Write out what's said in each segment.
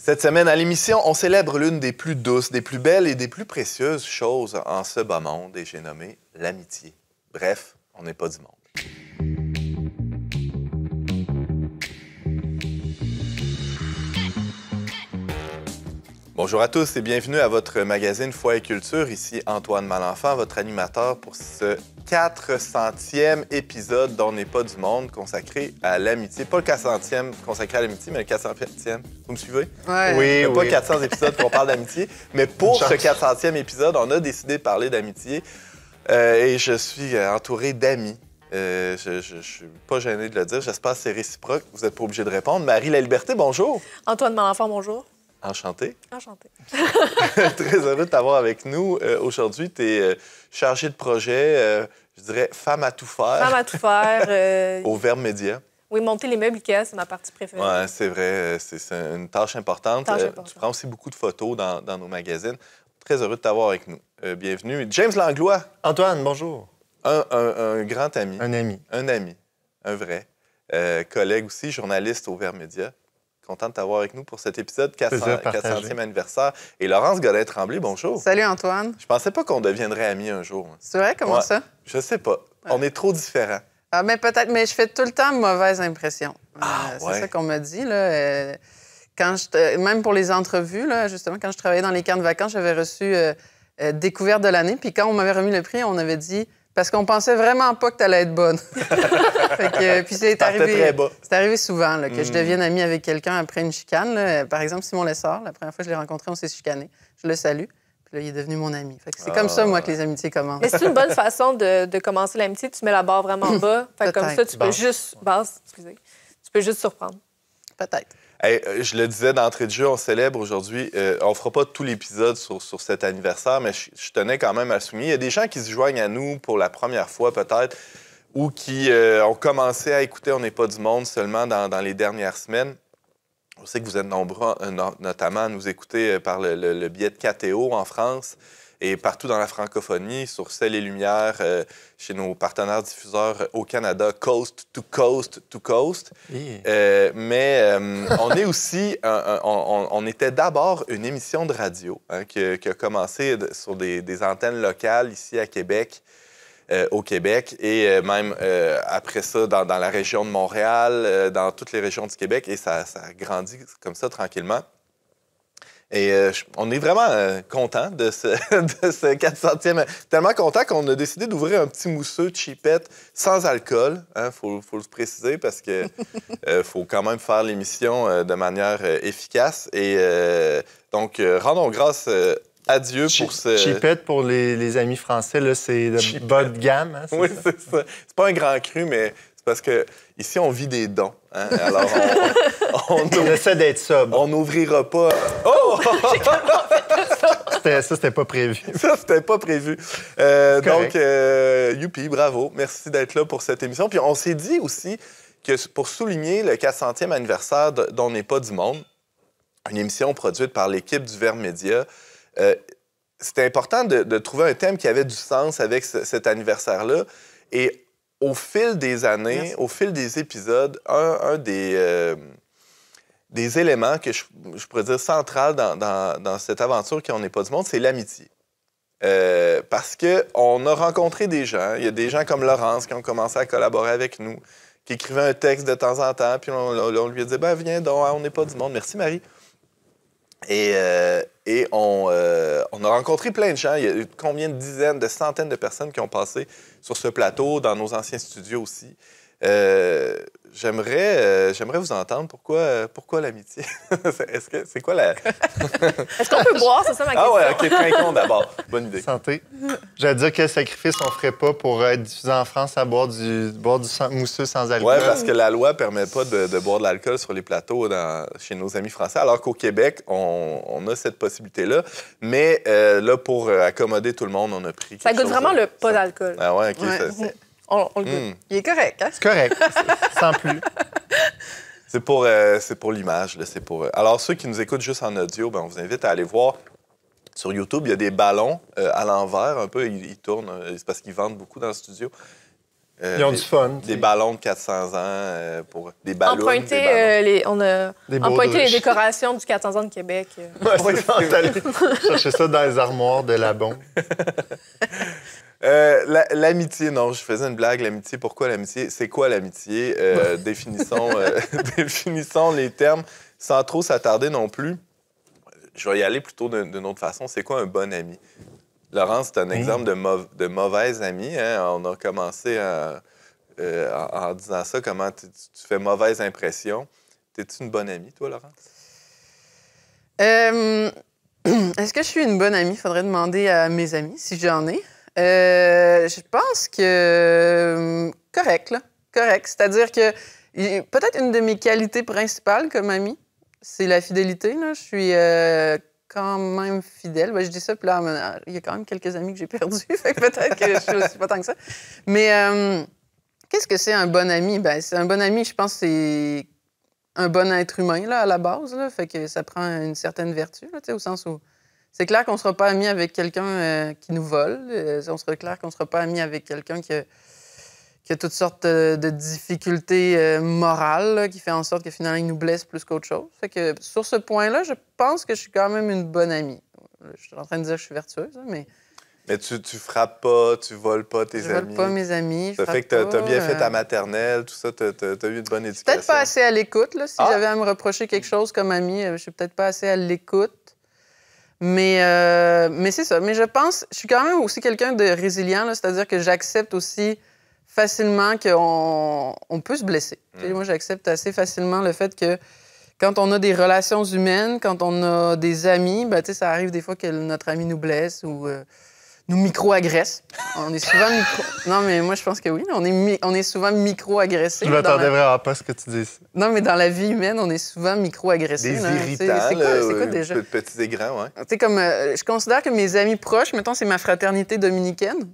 Cette semaine, à l'émission, on célèbre l'une des plus douces, des plus belles et des plus précieuses choses en ce bas monde, et j'ai nommé l'amitié. Bref, on n'est pas du monde. Bonjour à tous et bienvenue à votre magazine Foi et Culture. Ici Antoine Malenfant, votre animateur pour ce 400e épisode d'On n'est pas du monde consacré à l'amitié. Pas le 400e consacré à l'amitié, mais le 400e. Vous me suivez? Ouais. Oui, oui. Pas 400 épisodes qu'on parle d'amitié, mais pour ce 400e épisode, on a décidé de parler d'amitié et je suis entouré d'amis. Je suis pas gêné de le dire. J'espère que c'est réciproque. Vous n'êtes pas obligé de répondre. Marie La Liberté, bonjour. Antoine Malenfant, bonjour. Enchanté. Enchanté. Très heureux de t'avoir avec nous aujourd'hui. Tu es chargée de projet, je dirais, femme à tout faire. Femme à tout faire. Au Verbe Média. Oui, monter les meubles Ikea, c'est ma partie préférée. Oui, c'est vrai. C'est une tâche importante. Tu prends aussi beaucoup de photos dans nos magazines. Très heureux de t'avoir avec nous. Bienvenue. James Langlois. Antoine, bonjour. Un grand ami. Un ami. Un ami. Un vrai. Collègue aussi, journaliste au Verbe Média. Content de t'avoir avec nous pour cet épisode 400e anniversaire. Et Laurence Godin-Tremblay, bonjour. Salut, Antoine. Je pensais pas qu'on deviendrait amis un jour. C'est vrai? Comment ça? Je sais pas. On est trop différents. Ah, mais peut-être, mais je fais tout le temps mauvaise impression. Ouais. C'est ça qu'on me dit, là. Même pour les entrevues, là, justement, quand je travaillais dans les camps de vacances, j'avais reçu Découverte de l'année. Puis quand on m'avait remis le prix, on avait dit... Parce qu'on pensait vraiment pas que t'allais être bonne. Puis c'est arrivé souvent là, que je devienne amie avec quelqu'un après une chicane. Là. Par exemple, Simon Lessard, la première fois que je l'ai rencontré, on s'est chicané. Je le salue. Puis là, il est devenu mon ami. C'est comme ça, moi, que les amitiés commencent. Mais c'est une bonne façon de commencer l'amitié. Tu mets la barre vraiment bas. Fait comme ça, tu peux juste... Tu peux juste surprendre. Peut-être. Hey, je le disais d'entrée de jeu, on célèbre aujourd'hui. On ne fera pas tout l'épisode sur cet anniversaire, mais je tenais quand même à le souligner. Il y a des gens qui se joignent à nous pour la première fois, peut-être, ou qui ont commencé à écouter On n'est pas du monde seulement dans les dernières semaines. On sait que vous êtes nombreux, notamment, à nous écouter par le biais de KTO en France et partout dans la francophonie, sur Ciel et Lumière, chez nos partenaires diffuseurs au Canada, coast to coast to coast. Mais on est aussi... on était d'abord une émission de radio qui a commencé sur des antennes locales ici à Québec, au Québec, et même après ça dans la région de Montréal, dans toutes les régions du Québec, et ça a grandi comme ça tranquillement. Et on est vraiment content de ce 400e. Tellement content qu'on a décidé d'ouvrir un petit mousseux cheapette sans alcool. Faut le préciser parce que faut quand même faire l'émission de manière efficace. Et donc, rendons grâce à Dieu pour ce... Cheapette, pour les amis français, là, c'est de bas de gamme. Hein, oui, c'est ça. C'est pas un grand cru, mais... Parce que ici, on vit des dons. Hein? Alors, on essaie d'être sobre. On n'ouvrira pas... Oh! C'était pas prévu. Ça, c'était pas prévu. Donc, youpi, bravo. Merci d'être là pour cette émission. Puis on s'est dit aussi que pour souligner le 400e anniversaire d'On n'est pas du monde, une émission produite par l'équipe du Verbe Média, c'était important de trouver un thème qui avait du sens avec cet anniversaire-là. Et au fil des années, au fil des épisodes, un des éléments que je pourrais dire central dans cette aventure qu'on n'est pas du monde, c'est l'amitié. Parce qu'on a rencontré des gens. Il y a des gens comme Laurence qui ont commencé à collaborer avec nous, qui écrivaient un texte de temps en temps, puis on lui a dit « Viens donc, on n'est pas du monde. » Merci, Marie. Et on a rencontré plein de gens. Il y a eu combien de dizaines, de centaines de personnes qui ont passé sur ce plateau, dans nos anciens studios aussi. J'aimerais vous entendre. Pourquoi l'amitié? C'est quoi la... Est-ce qu'on peut boire? C'est ça ma question. Ah ouais, OK, trinquons d'abord. Bonne idée. Santé. J'allais dire quel sacrifice on ferait pas pour être diffusé en France à boire du mousseux sans alcool. Oui, parce que la loi ne permet pas de boire de l'alcool sur les plateaux chez nos amis français, alors qu'au Québec, on a cette possibilité-là. Mais là, pour accommoder tout le monde, on a pris Ça goûte vraiment le pas d'alcool. Ah ouais, OK. Ouais. On le goûte. Il est correct, hein? C'est correct. Sans plus. C'est pour l'image. Alors, ceux qui nous écoutent juste en audio, on vous invite à aller voir sur YouTube. Il y a des ballons à l'envers, un peu. Ils tournent. C'est parce qu'ils vendent beaucoup dans le studio. Ils ont du fun. Des ballons de 400 ans pour des ballons. On a emprunté les décorations du 400 ans de Québec. Ouais, c'est ça, on est allé chercher ça dans les armoires de la bombe. L'amitié, non, je faisais une blague. L'amitié, pourquoi l'amitié? C'est quoi l'amitié? Définissons les termes sans trop s'attarder non plus. Je vais y aller plutôt d'une autre façon. C'est quoi un bon ami? Laurence, c'est un exemple de mauvais ami. Hein? On a commencé en disant ça, comment tu fais mauvaise impression. T'es-tu une bonne amie, toi, Laurence? Est-ce que je suis une bonne amie? Il faudrait demander à mes amis si j'en ai. Je pense que correct, là. Correct. C'est-à-dire que peut-être une de mes qualités principales comme amie, c'est la fidélité. Là. Je suis quand même fidèle. Ben, je dis ça, puis là, il y a quand même quelques amis que j'ai perdus, fait que peut-être que je suis aussi pas tant que ça. Mais qu'est-ce que c'est un bon ami? Ben, c'est un bon ami, je pense, c'est un bon être humain là, à la base. Là, fait que ça prend une certaine vertu, là, au sens où c'est clair qu'on ne sera pas amis avec quelqu'un qui nous vole. On sera clair qu'on ne sera pas amis avec quelqu'un qui a toutes sortes de difficultés morales, là, qui fait en sorte que finalement, il nous blesse plus qu'autre chose. Fait que sur ce point-là, je pense que je suis quand même une bonne amie. Je suis en train de dire que je suis vertueuse, mais... Mais tu frappes pas, tu voles pas tes amis. Je vole pas mes amis. Ça fait que tu as bien fait ta maternelle, tout ça, tu as eu une bonne éducation. Peut-être pas assez à l'écoute, là. Si j'avais à me reprocher quelque chose comme amie, je suis peut-être pas assez à l'écoute. Mais c'est ça. Mais je pense, je suis quand même aussi quelqu'un de résilient, là, c'est-à-dire que j'accepte aussi facilement qu'on peut se blesser. Moi, j'accepte assez facilement le fait que quand on a des relations humaines, quand on a des amis, ben, ça arrive des fois que notre ami nous blesse ou nous micro-agresse. On est souvent Non, mais moi, je pense que oui. On est souvent micro-agressé. Je m'attendais vraiment pas à ce que tu dises. Non, mais dans la vie humaine, on est souvent micro-agressé. Des là. irritants, c'est quoi déjà? Petits et grands, ouais. Tu sais, comme je considère que mes amis proches, mettons, c'est ma fraternité dominicaine.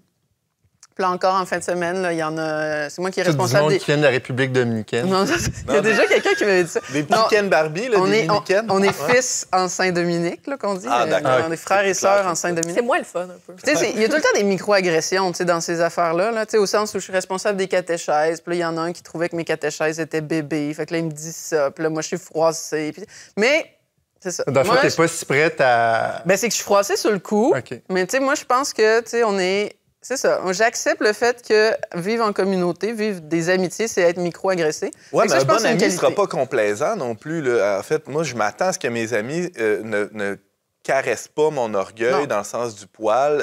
Puis là encore, en fin de semaine, là, il y en a... C'est moi qui est responsable des... qui viennent de la République dominicaine. Non, il y a déjà quelqu'un qui m'avait dit ça. Des petits Ken Barbie, là, des Dominicaines. On est fils en Saint-Dominique, là, qu'on dit. Ah, d'accord. On est frères et sœurs en Saint-Dominique. C'est moins le fun, un peu. Tu sais, il y a tout le temps des micro-agressions, tu sais, dans ces affaires-là, là, tu sais, au sens où je suis responsable des catéchèses. Puis là, il y en a un qui trouvait que mes catéchèses étaient bébés. Fait que là, il me dit ça. Puis là, moi, je suis froissée. Puis... Mais... C'est ça. Dans le fond, t'es pas si prête à... Ben, c'est que je suis froissée sur le coup. Okay. Mais tu sais, moi, je pense que, tu sais, on est... C'est ça. J'accepte le fait que vivre en communauté, vivre des amitiés, c'est être micro-agressé. Oui, mais un bon ami ne sera pas complaisant non plus. Là. En fait, moi, je m'attends à ce que mes amis ne caressent pas mon orgueil dans le sens du poil.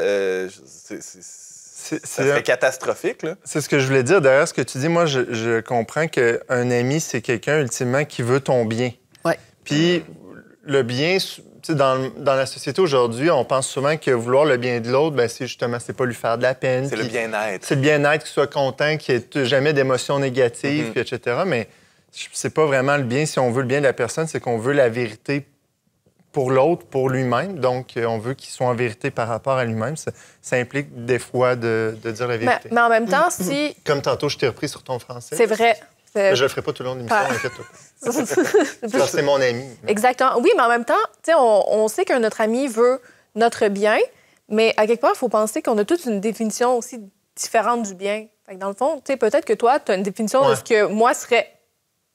Ça serait catastrophique. Là. C'est ce que je voulais dire. Derrière ce que tu dis, moi, je comprends qu'un ami, c'est quelqu'un, ultimement, qui veut ton bien. Oui. Puis le bien... Dans la société aujourd'hui, on pense souvent que vouloir le bien de l'autre, ben, c'est pas lui faire de la peine. C'est le bien-être. C'est le bien-être, qu'il soit content, qu'il n'y ait jamais d'émotions négatives, puis etc. Mais c'est pas vraiment le bien. Si on veut le bien de la personne, c'est qu'on veut la vérité pour l'autre, pour lui-même. Donc, on veut qu'il soit en vérité par rapport à lui-même. Ça implique des fois de dire la vérité. Mais en même temps, si... Comme tantôt, je t'ai repris sur ton français. C'est vrai. Mais je le ferai pas tout le long de l'émission, inquiète-toi. C'est mon ami. Exactement. Oui, mais en même temps, on sait que notre ami veut notre bien, mais à quelque part, il faut penser qu'on a toute une définition aussi différente du bien. Fait que dans le fond, peut-être que toi, tu as une définition de ce que moi serait...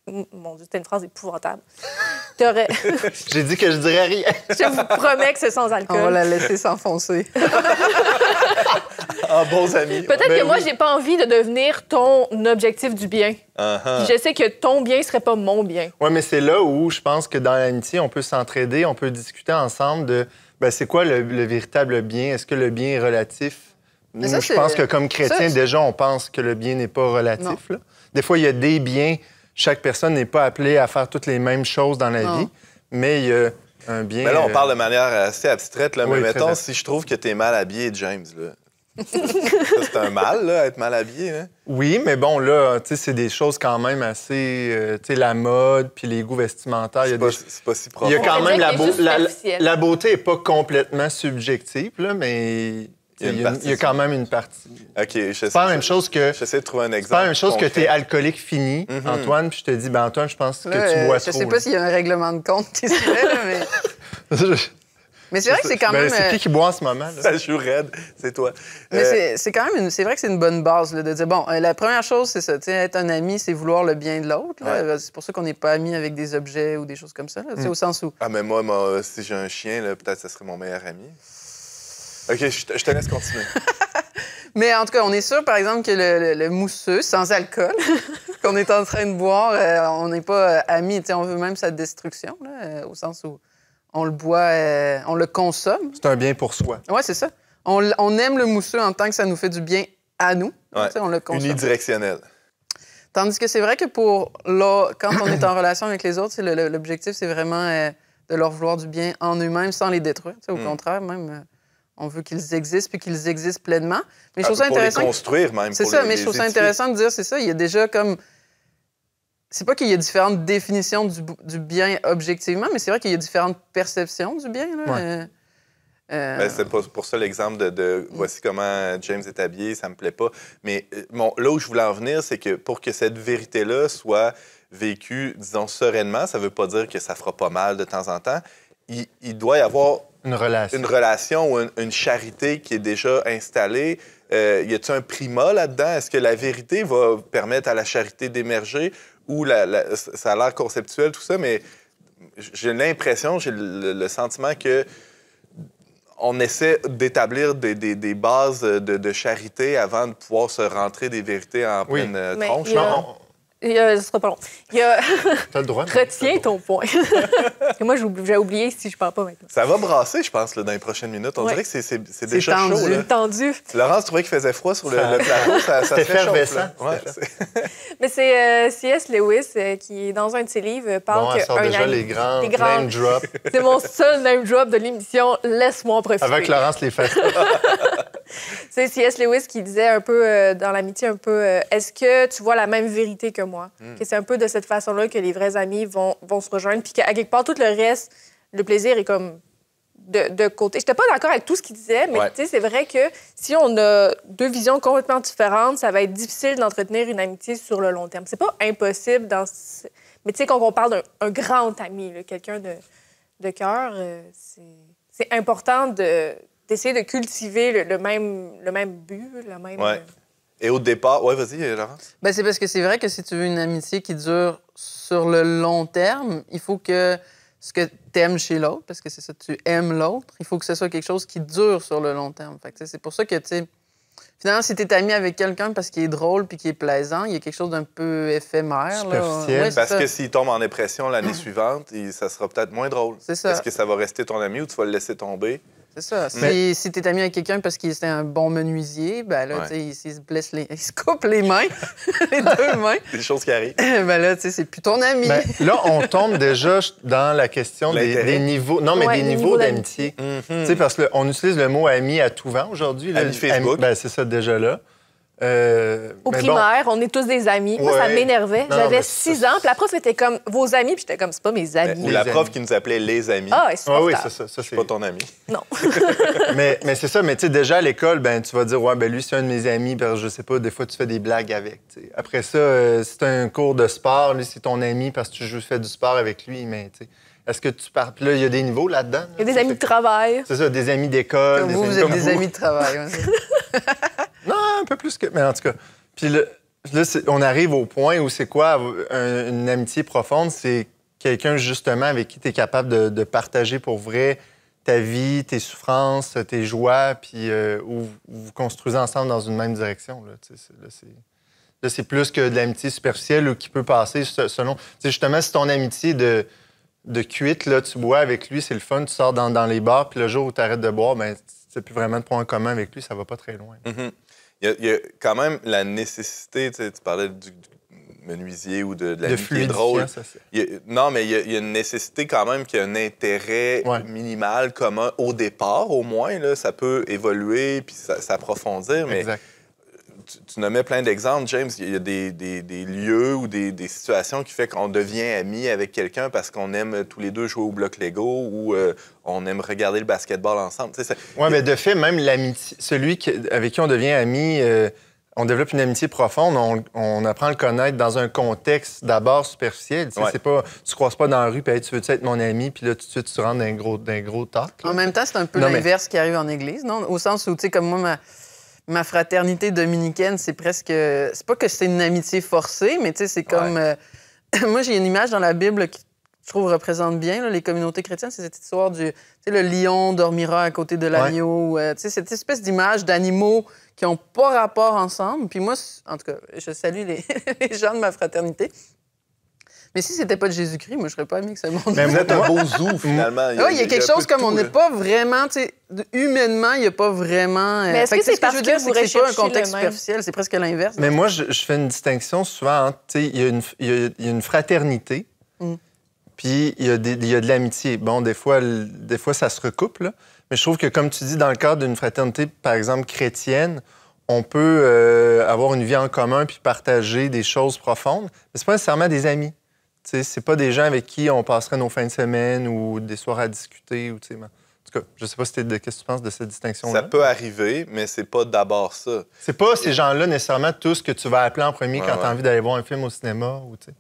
Mon Dieu, c'était une phrase épouvantable. J'ai dit que je dirais rien. Je vous promets que c'est sans alcool. On va la laisser s'enfoncer. Ah, bons amis. Peut-être que moi, j'ai pas envie de devenir ton objectif du bien. Puis je sais que ton bien serait pas mon bien. Oui, mais c'est là où je pense que dans l'amitié, on peut s'entraider, on peut discuter ensemble de c'est quoi le véritable bien? Est-ce que le bien est relatif? Moi, je pense que comme chrétien, déjà, on pense que le bien n'est pas relatif. Là. Des fois, il y a des biens. Chaque personne n'est pas appelée à faire toutes les mêmes choses dans la vie, mais il y a un bien... Mais là, on parle de manière assez abstraite. Là, mais mettons, si je trouve que tu es mal habillé, James, là... ça, c'est un mal, là, être mal habillé. Hein? Oui, mais bon, là, tu sais, c'est des choses quand même assez... tu sais, la mode, puis les goûts vestimentaires... C'est pas si profond. Il y a quand même la beauté n'est pas complètement subjective, là, mais... Il y a quand même une partie. OK, c'est pas la même chose que... J'essaie de trouver un exemple. C'est pas la même chose que tu es alcoolique fini, Antoine, puis je te dis, Antoine, je pense que tu bois trop. Je sais pas s'il y a un règlement de compte qui se fait, là, mais... Mais c'est vrai que c'est quand même... C'est qui boit en ce moment? Là? Ça joue raide, c'est toi. Mais c'est quand même... C'est vrai que c'est une bonne base là, de dire, bon, la première chose, c'est ça. Être un ami, c'est vouloir le bien de l'autre. Ouais. C'est pour ça qu'on n'est pas amis avec des objets ou des choses comme ça. Là, au sens où... Ah, mais moi si j'ai un chien, peut-être que ce serait mon meilleur ami. OK, je te laisse continuer. Mais en tout cas, on est sûr, par exemple, que le mousseux, sans alcool, qu'on est en train de boire, on n'est pas amis. On veut même sa destruction, là, au sens où on le boit, on le consomme. C'est un bien pour soi. Oui, c'est ça. On aime le mousseux en tant que ça nous fait du bien à nous. Ouais. On le consomme. Unidirectionnel. Tandis que c'est vrai que quand on est en relation avec les autres, l'objectif, c'est vraiment de leur vouloir du bien en eux-mêmes sans les détruire. Au contraire, même... On veut qu'ils existent puis qu'ils existent pleinement. Mais je trouve ça intéressant. Pour les construire, même. C'est ça, mais je trouve ça intéressant de dire, c'est ça. Il y a déjà comme. C'est pas qu'il y a différentes définitions du bien objectivement, mais c'est vrai qu'il y a différentes perceptions du bien. Là. Ouais. C'est pour ça l'exemple de voici comment James est habillé, ça me plaît pas. Mais là où je voulais en venir, c'est que pour que cette vérité-là soit vécue, disons, sereinement, ça veut pas dire que ça fera pas mal de temps en temps. Il doit y avoir une relation ou une charité qui est déjà installée. Y a-t-il un primat là-dedans? Est-ce que la vérité va permettre à la charité d'émerger? Ou ça a l'air conceptuel, tout ça, mais j'ai l'impression, j'ai le sentiment que on essaie d'établir des bases de charité avant de pouvoir se rentrer des vérités en pleine tronche. Ce sera pas long. T'as le droit. Retiens ton point. Moi, j'ai oublié si je parle pas maintenant. Ça va brasser, je pense, là, dans les prochaines minutes. On dirait que c'est déjà tendu. chaud. Là. Tendu. Laurence trouvait qu'il faisait froid sur le plateau. Ça se réchauffe. Ouais, mais c'est C.S. Lewis qui, dans un de ses livres, parle que... déjà les grands name drops. C'est mon seul name drop de l'émission. Laisse-moi en profiter. Avec Laurence les fait. C'est C.S. Lewis qui disait un peu, dans l'amitié, est-ce que tu vois la même vérité que moi? Que c'est un peu de cette façon-là que les vrais amis vont se rejoindre, puis qu'à quelque part, tout le reste, le plaisir est comme de côté. J'étais pas d'accord avec tout ce qu'il disait, mais c'est vrai que si on a deux visions complètement différentes, ça va être difficile d'entretenir une amitié sur le long terme. C'est pas impossible, mais tu sais, quand on parle d'un grand ami, là, quelqu'un de cœur, c'est important d'essayer de cultiver le même but, le même... Ouais. Et au départ... Oui, vas-y, Laurence. C'est parce que c'est vrai que si tu veux une amitié qui dure sur le long terme, il faut que ce que tu aimes chez l'autre, parce que c'est ça, tu aimes l'autre, il faut que ce soit quelque chose qui dure sur le long terme. Fait que, c'est pour ça que, finalement, si tu es ami avec quelqu'un parce qu'il est drôle puis qu'il est plaisant, il y a quelque chose d'un peu éphémère. Superficiel. Parce que s'il tombe en dépression l'année suivante, ça sera peut-être moins drôle. C'est ça. Est-ce que ça va rester ton ami ou tu vas le laisser tomber? C'est ça. Si tu es ami avec quelqu'un parce qu'il était un bon menuisier, il se coupe les mains, les deux mains. Des choses qui arrivent. C'est plus ton ami. Là, on tombe déjà dans la question des niveaux. Non, mais des niveaux d'amitié. Parce qu'on utilise le mot ami à tout vent aujourd'hui. Ami Facebook. C'est ça, déjà là. Au primaire, on est tous des amis. Moi, ça m'énervait. J'avais 6 ans, puis la prof était comme vos amis, puis j'étais comme c'est pas mes amis. Ou la prof qui nous appelait les amis. Ah, oui, c'est ça. C'est pas ton ami. Non. mais c'est ça, mais tu sais, déjà à l'école, tu vas dire, lui, c'est un de mes amis, parce que je sais pas, des fois, tu fais des blagues avec. T'sais. Après ça, si tu as un cours de sport, lui, c'est ton ami parce que tu fais du sport avec lui, mais tu sais. Est-ce que tu parles... Puis là, il y a des niveaux là-dedans. Il y a des amis de travail. C'est ça, des amis d'école. Comme vous êtes des amis de travail. Non, un peu plus que... Mais en tout cas, puis là on arrive au point où c'est quoi une amitié profonde? C'est quelqu'un, justement, avec qui tu es capable de partager pour vrai ta vie, tes souffrances, tes joies, puis où vous construisez ensemble dans une même direction. Là, c'est plus que de l'amitié superficielle ou qui peut passer selon... Justement, si ton amitié de cuite, là, tu bois avec lui, c'est le fun, tu sors dans les bars, puis le jour où tu arrêtes de boire, tu n'as plus vraiment de point commun avec lui, ça va pas très loin. Mm-hmm. Il y a quand même la nécessité, tu parlais du menuisier ou de l'amitié drôle. Non, mais il y a une nécessité quand même qu'il y a un intérêt minimal commun au départ, au moins. Là, ça peut évoluer puis s'approfondir, mais... Exact. Tu nommais plein d'exemples, James. Il y a des lieux ou des situations qui font qu'on devient amis avec quelqu'un parce qu'on aime tous les deux jouer au bloc Lego ou on aime regarder le basketball ensemble. Oui, mais de fait, même l'amitié, celui avec qui on devient ami on développe une amitié profonde, on apprend à le connaître dans un contexte d'abord superficiel. Tu sais, c'est pas, tu croises pas dans la rue, puis hey, tu veux-tu être mon ami, puis là, tout de suite, tu rentres d'un gros talk. Là. En même temps, c'est un peu l'inverse qui arrive en Église, non? Au sens où, tu sais, comme moi, ma fraternité dominicaine, c'est presque... C'est pas que c'est une amitié forcée, mais tu sais, c'est comme... moi, j'ai une image dans la Bible qui, je trouve, représente bien là, les communautés chrétiennes. C'est cette histoire du... Tu sais, le lion dormira à côté de l'agneau. Tu sais, cette espèce d'image d'animaux qui n'ont pas rapport ensemble. Puis moi, en tout cas, je salue les gens de ma fraternité. Mais si c'était pas de Jésus-Christ, moi, je serais pas ami avec ce monde. Mais vous êtes un beau zoo, finalement. Oui, il y a quelque chose comme on n'est pas vraiment, tu sais, humainement, il n'y a pas vraiment... Mais est-ce que c'est parce que vous recherchez c'est pas un contexte superficiel, c'est presque l'inverse. Mais moi, je fais une distinction souvent entre, tu sais, il y a une fraternité, puis il y a de l'amitié. Bon, des fois, ça se recoupe, là. Mais je trouve que, comme tu dis, dans le cadre d'une fraternité, par exemple, chrétienne, on peut avoir une vie en commun puis partager des choses profondes, mais c'est pas nécessairement des amis. Tu sais, c'est pas des gens avec qui on passerait nos fins de semaine ou des soirs à discuter. Ou, tu sais, en tout cas, je sais pas qu'est-ce que tu penses de cette distinction-là. Ça peut arriver, mais c'est pas d'abord ça. C'est pas ces gens-là nécessairement tous que tu vas appeler en premier quand tu as envie d'aller voir un film au cinéma. Ou, tu sais.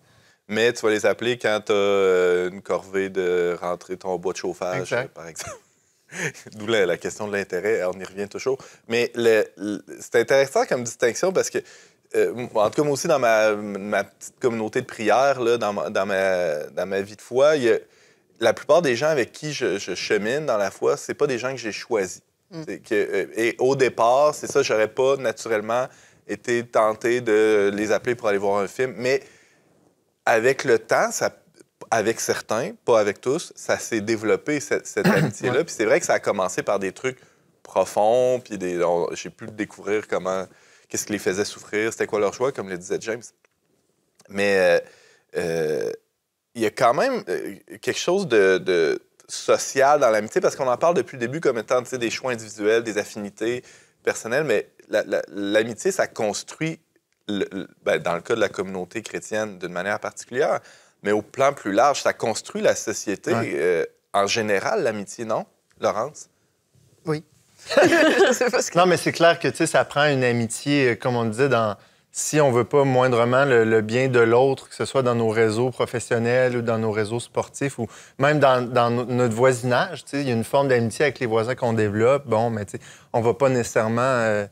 Mais tu vas les appeler quand tu as une corvée de rentrer ton bois de chauffage, par exemple. D'où la question de l'intérêt, on y revient toujours. Mais c'est intéressant comme distinction parce que, en tout cas, moi aussi, dans ma petite communauté de prière, là, dans ma vie de foi, la plupart des gens avec qui je chemine dans la foi, c'est pas des gens que j'ai choisis. Et au départ, c'est ça, j'aurais pas naturellement été tenté de les appeler pour aller voir un film. Mais avec le temps, avec certains, pas avec tous, ça s'est développé, cette amitié-là. Puis c'est vrai que ça a commencé par des trucs profonds, puis j'ai pu découvrir qu'est-ce qui les faisait souffrir, c'était quoi leur choix, comme le disait James. Mais il y a quand même quelque chose de social dans l'amitié, parce qu'on en parle depuis le début comme étant des choix individuels, des affinités personnelles, mais l'amitié, ça construit, dans le cas de la communauté chrétienne, d'une manière particulière, mais au plan plus large, ça construit la société. En général, l'amitié, non? Laurence? Oui. Non, mais c'est clair que ça prend une amitié, comme on disait, si on veut pas moindrement le bien de l'autre, que ce soit dans nos réseaux professionnels ou dans nos réseaux sportifs ou même dans notre voisinage. Il y a une forme d'amitié avec les voisins qu'on développe. Bon, mais on va pas nécessairement...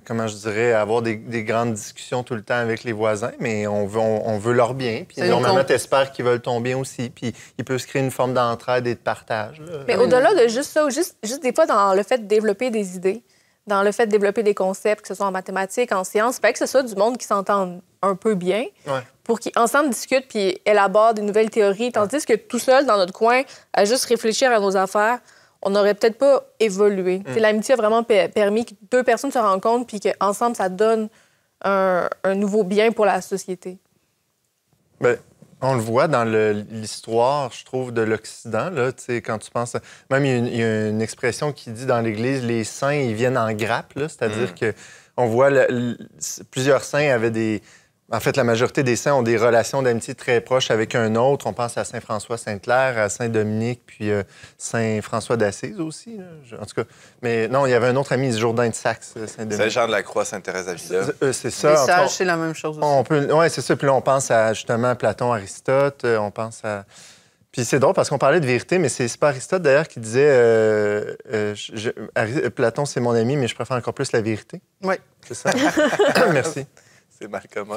comment je dirais, avoir des grandes discussions tout le temps avec les voisins, mais on veut leur bien. Puis normalement, t'espères qu'ils veulent ton bien aussi. Puis il peut se créer une forme d'entraide et de partage. Là. Mais au-delà de juste ça, juste des fois dans le fait de développer des idées, dans le fait de développer des concepts, que ce soit en mathématiques, en sciences, il fait que ce soit du monde qui s'entende un peu bien, pour qu'ils ensemble discutent puis élaborent des nouvelles théories, tandis que tout seul, dans notre coin, à juste réfléchir à nos affaires, on n'aurait peut-être pas évolué. L'amitié a vraiment permis que deux personnes se rencontrent puis qu'ensemble, ça donne un nouveau bien pour la société. Bien, on le voit dans l'histoire, je trouve, de l'Occident. Là, quand tu penses... Même, il y a une expression qui dit dans l'Église, les saints, ils viennent en grappe. C'est-à-dire qu'on voit plusieurs saints avaient des... En fait, la majorité des saints ont des relations d'amitié très proches avec un autre. On pense à Saint François Sainte-Claire, à Saint Dominique, puis Saint François d'Assise aussi. Là. En tout cas, mais non, il y avait un autre ami, Jourdain de Saxe, Saint Dominique. Saint-Jean de la Croix, Sainte-Thérèse d'Avila. C'est ça. Les sages, c'est la même chose aussi. Oui, c'est ça. Puis là, on pense à, justement, Platon, Aristote. On pense à... Puis c'est drôle parce qu'on parlait de vérité, mais c'est pas Aristote, d'ailleurs, qui disait Platon, c'est mon ami, mais je préfère encore plus la vérité. Oui. C'est ça. Merci. C'est mal commun,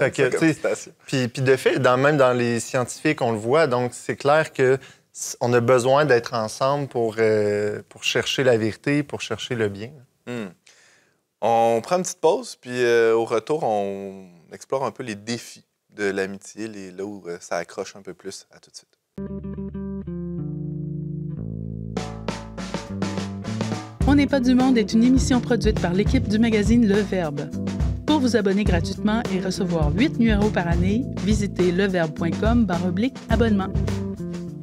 puis de fait, même dans les scientifiques, on le voit. Donc, c'est clair qu'on a besoin d'être ensemble pour chercher la vérité, pour chercher le bien. On prend une petite pause, puis au retour, on explore un peu les défis de l'amitié, là où ça accroche un peu plus. À tout de suite. On n'est pas du monde est une émission produite par l'équipe du magazine Le Verbe. Pour vous abonner gratuitement et recevoir 8 numéros par année, visitez leverbe.com/abonnement.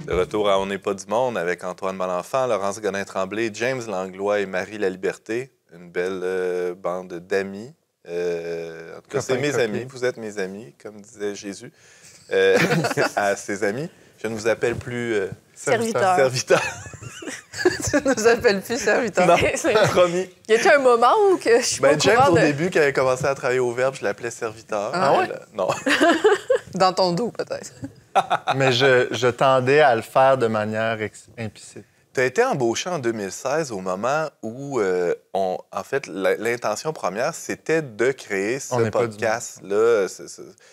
De retour à On n'est pas du monde avec Antoine Malenfant, Laurence Godin-Tremblay, James Langlois et Marie Laliberté. Une belle bande d'amis. En tout cas, c'est mes amis. Vous êtes mes amis, comme disait Jésus à ses amis. Je ne vous appelle plus... Serviteur. Tu nous appelles plus serviteur. Non, promis. Y a-t-il un moment où que je suis pas au James, courant au de... début, quand elle a commencé à travailler au Verbe, je l'appelais serviteur. Ah ouais? Non. Dans ton dos, peut-être. Mais je tendais à le faire de manière implicite. Tu as été embauché en 2016 au moment où, en fait, l'intention première, c'était de créer ce podcast-là,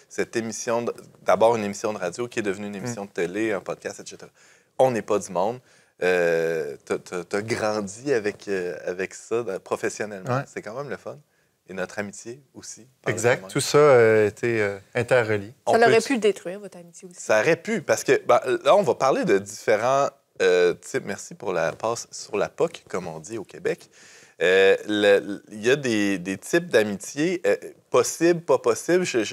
cette émission, d'abord une émission de radio qui est devenue une émission de télé, un podcast, etc. On n'est pas du monde. Tu as grandi avec ça professionnellement. Ouais. C'est quand même le fun. Et notre amitié aussi. Exact. Tout ça a été interrelié. Ça aurait pu détruire, votre amitié aussi. Ça aurait pu, parce que là, on va parler de différents types. Merci pour la passe sur la POC, comme on dit au Québec. Il y a des types d'amitié possibles, pas possibles. J'ai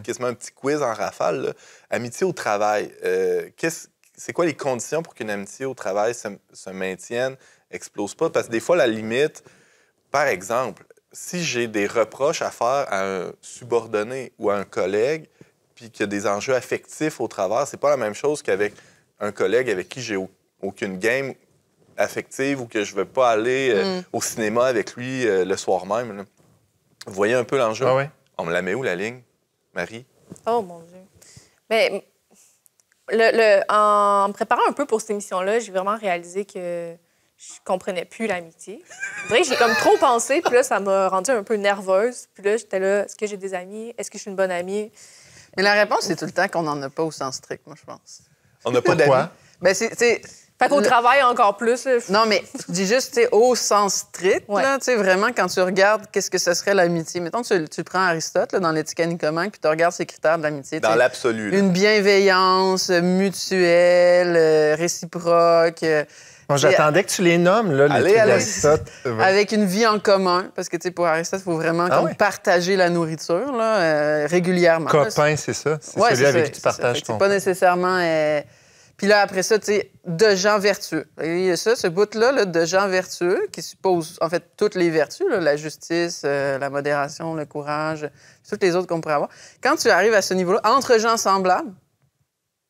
quasiment un petit quiz en rafale. Là. Amitié au travail. C'est quoi les conditions pour qu'une amitié au travail se maintienne, explose pas? Parce que des fois, la limite, par exemple, si j'ai des reproches à faire à un subordonné ou à un collègue, puis qu'il y a des enjeux affectifs au travers, c'est pas la même chose qu'avec un collègue avec qui j'ai aucune game affective ou que je veux pas aller au cinéma avec lui le soir même. Là. Vous voyez un peu l'enjeu? Ah ouais. On me la met où, la ligne, Marie? Oh, mon Dieu. Mais en me préparant un peu pour cette émission-là, j'ai vraiment réalisé que je comprenais plus l'amitié. C'est vrai que j'ai comme trop pensé, puis là, ça m'a rendue un peu nerveuse. Puis là, j'étais là, est-ce que j'ai des amis? Est-ce que je suis une bonne amie? Mais la réponse, c'est tout le temps qu'on n'en a pas au sens strict, moi, je pense. On n'a pas d'amis. Ben, c'est... Fait qu'au travail, encore plus. Là, Non, mais je dis juste, tu sais, au sens strict, Ouais. là, tu sais, vraiment, quand tu regardes qu'est-ce que ce serait l'amitié. Mettons, tu prends Aristote, là, dans l'Éthique à Nicomaque, puis tu regardes ses critères de l'amitié. Dans l'absolu. Là. Une bienveillance mutuelle, réciproque. Bon, j'attendais que tu les nommes, là, les trucs d'Aristote. Avec une vie en commun, parce que, tu sais, pour Aristote, il faut vraiment partager la nourriture, là, régulièrement. Copain, c'est ça? C'est Ouais, celui avec qui tu ça. partages ton... C'est pas nécessairement... Puis là, après ça, tu sais, de gens vertueux. Il y a ça, ce bout-là, là, de gens vertueux, qui suppose, en fait, toutes les vertus, là, la justice, la modération, le courage, toutes les autres qu'on pourrait avoir. Quand tu arrives à ce niveau-là, entre gens semblables,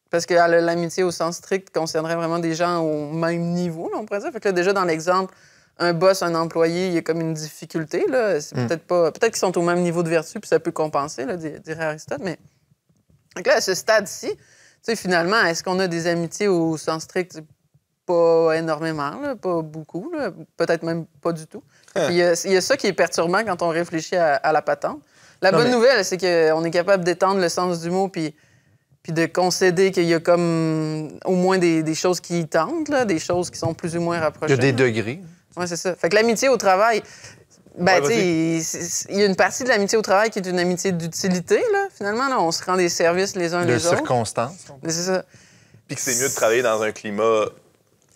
parce que l'amitié au sens strict concernerait vraiment des gens au même niveau, là, on pourrait dire. Fait que là, déjà, dans l'exemple, un boss, un employé, il y a comme une difficulté, là. C'est peut-être pas... Peut-être qu'ils sont au même niveau de vertu, puis ça peut compenser, là, dirait Aristote, mais... Donc là, à ce stade-ci, tu sais, finalement, est-ce qu'on a des amitiés au sens strict? Pas énormément, là, pas beaucoup, là, peut-être même pas du tout. Il y a ça qui est perturbant quand on réfléchit à la patente. La bonne nouvelle, c'est qu'on est capable d'étendre le sens du mot puis de concéder qu'il y a comme au moins des choses qui y tentent, là, des choses qui sont plus ou moins rapprochées. Il y a des degrés. Oui, c'est ça. Fait que l'amitié au travail... Ben, tu sais, il y a une partie de l'amitié au travail qui est une amitié d'utilité, là. Finalement, là, on se rend des services les uns les autres. De circonstances. C'est ça. Puis que c'est mieux de travailler dans un climat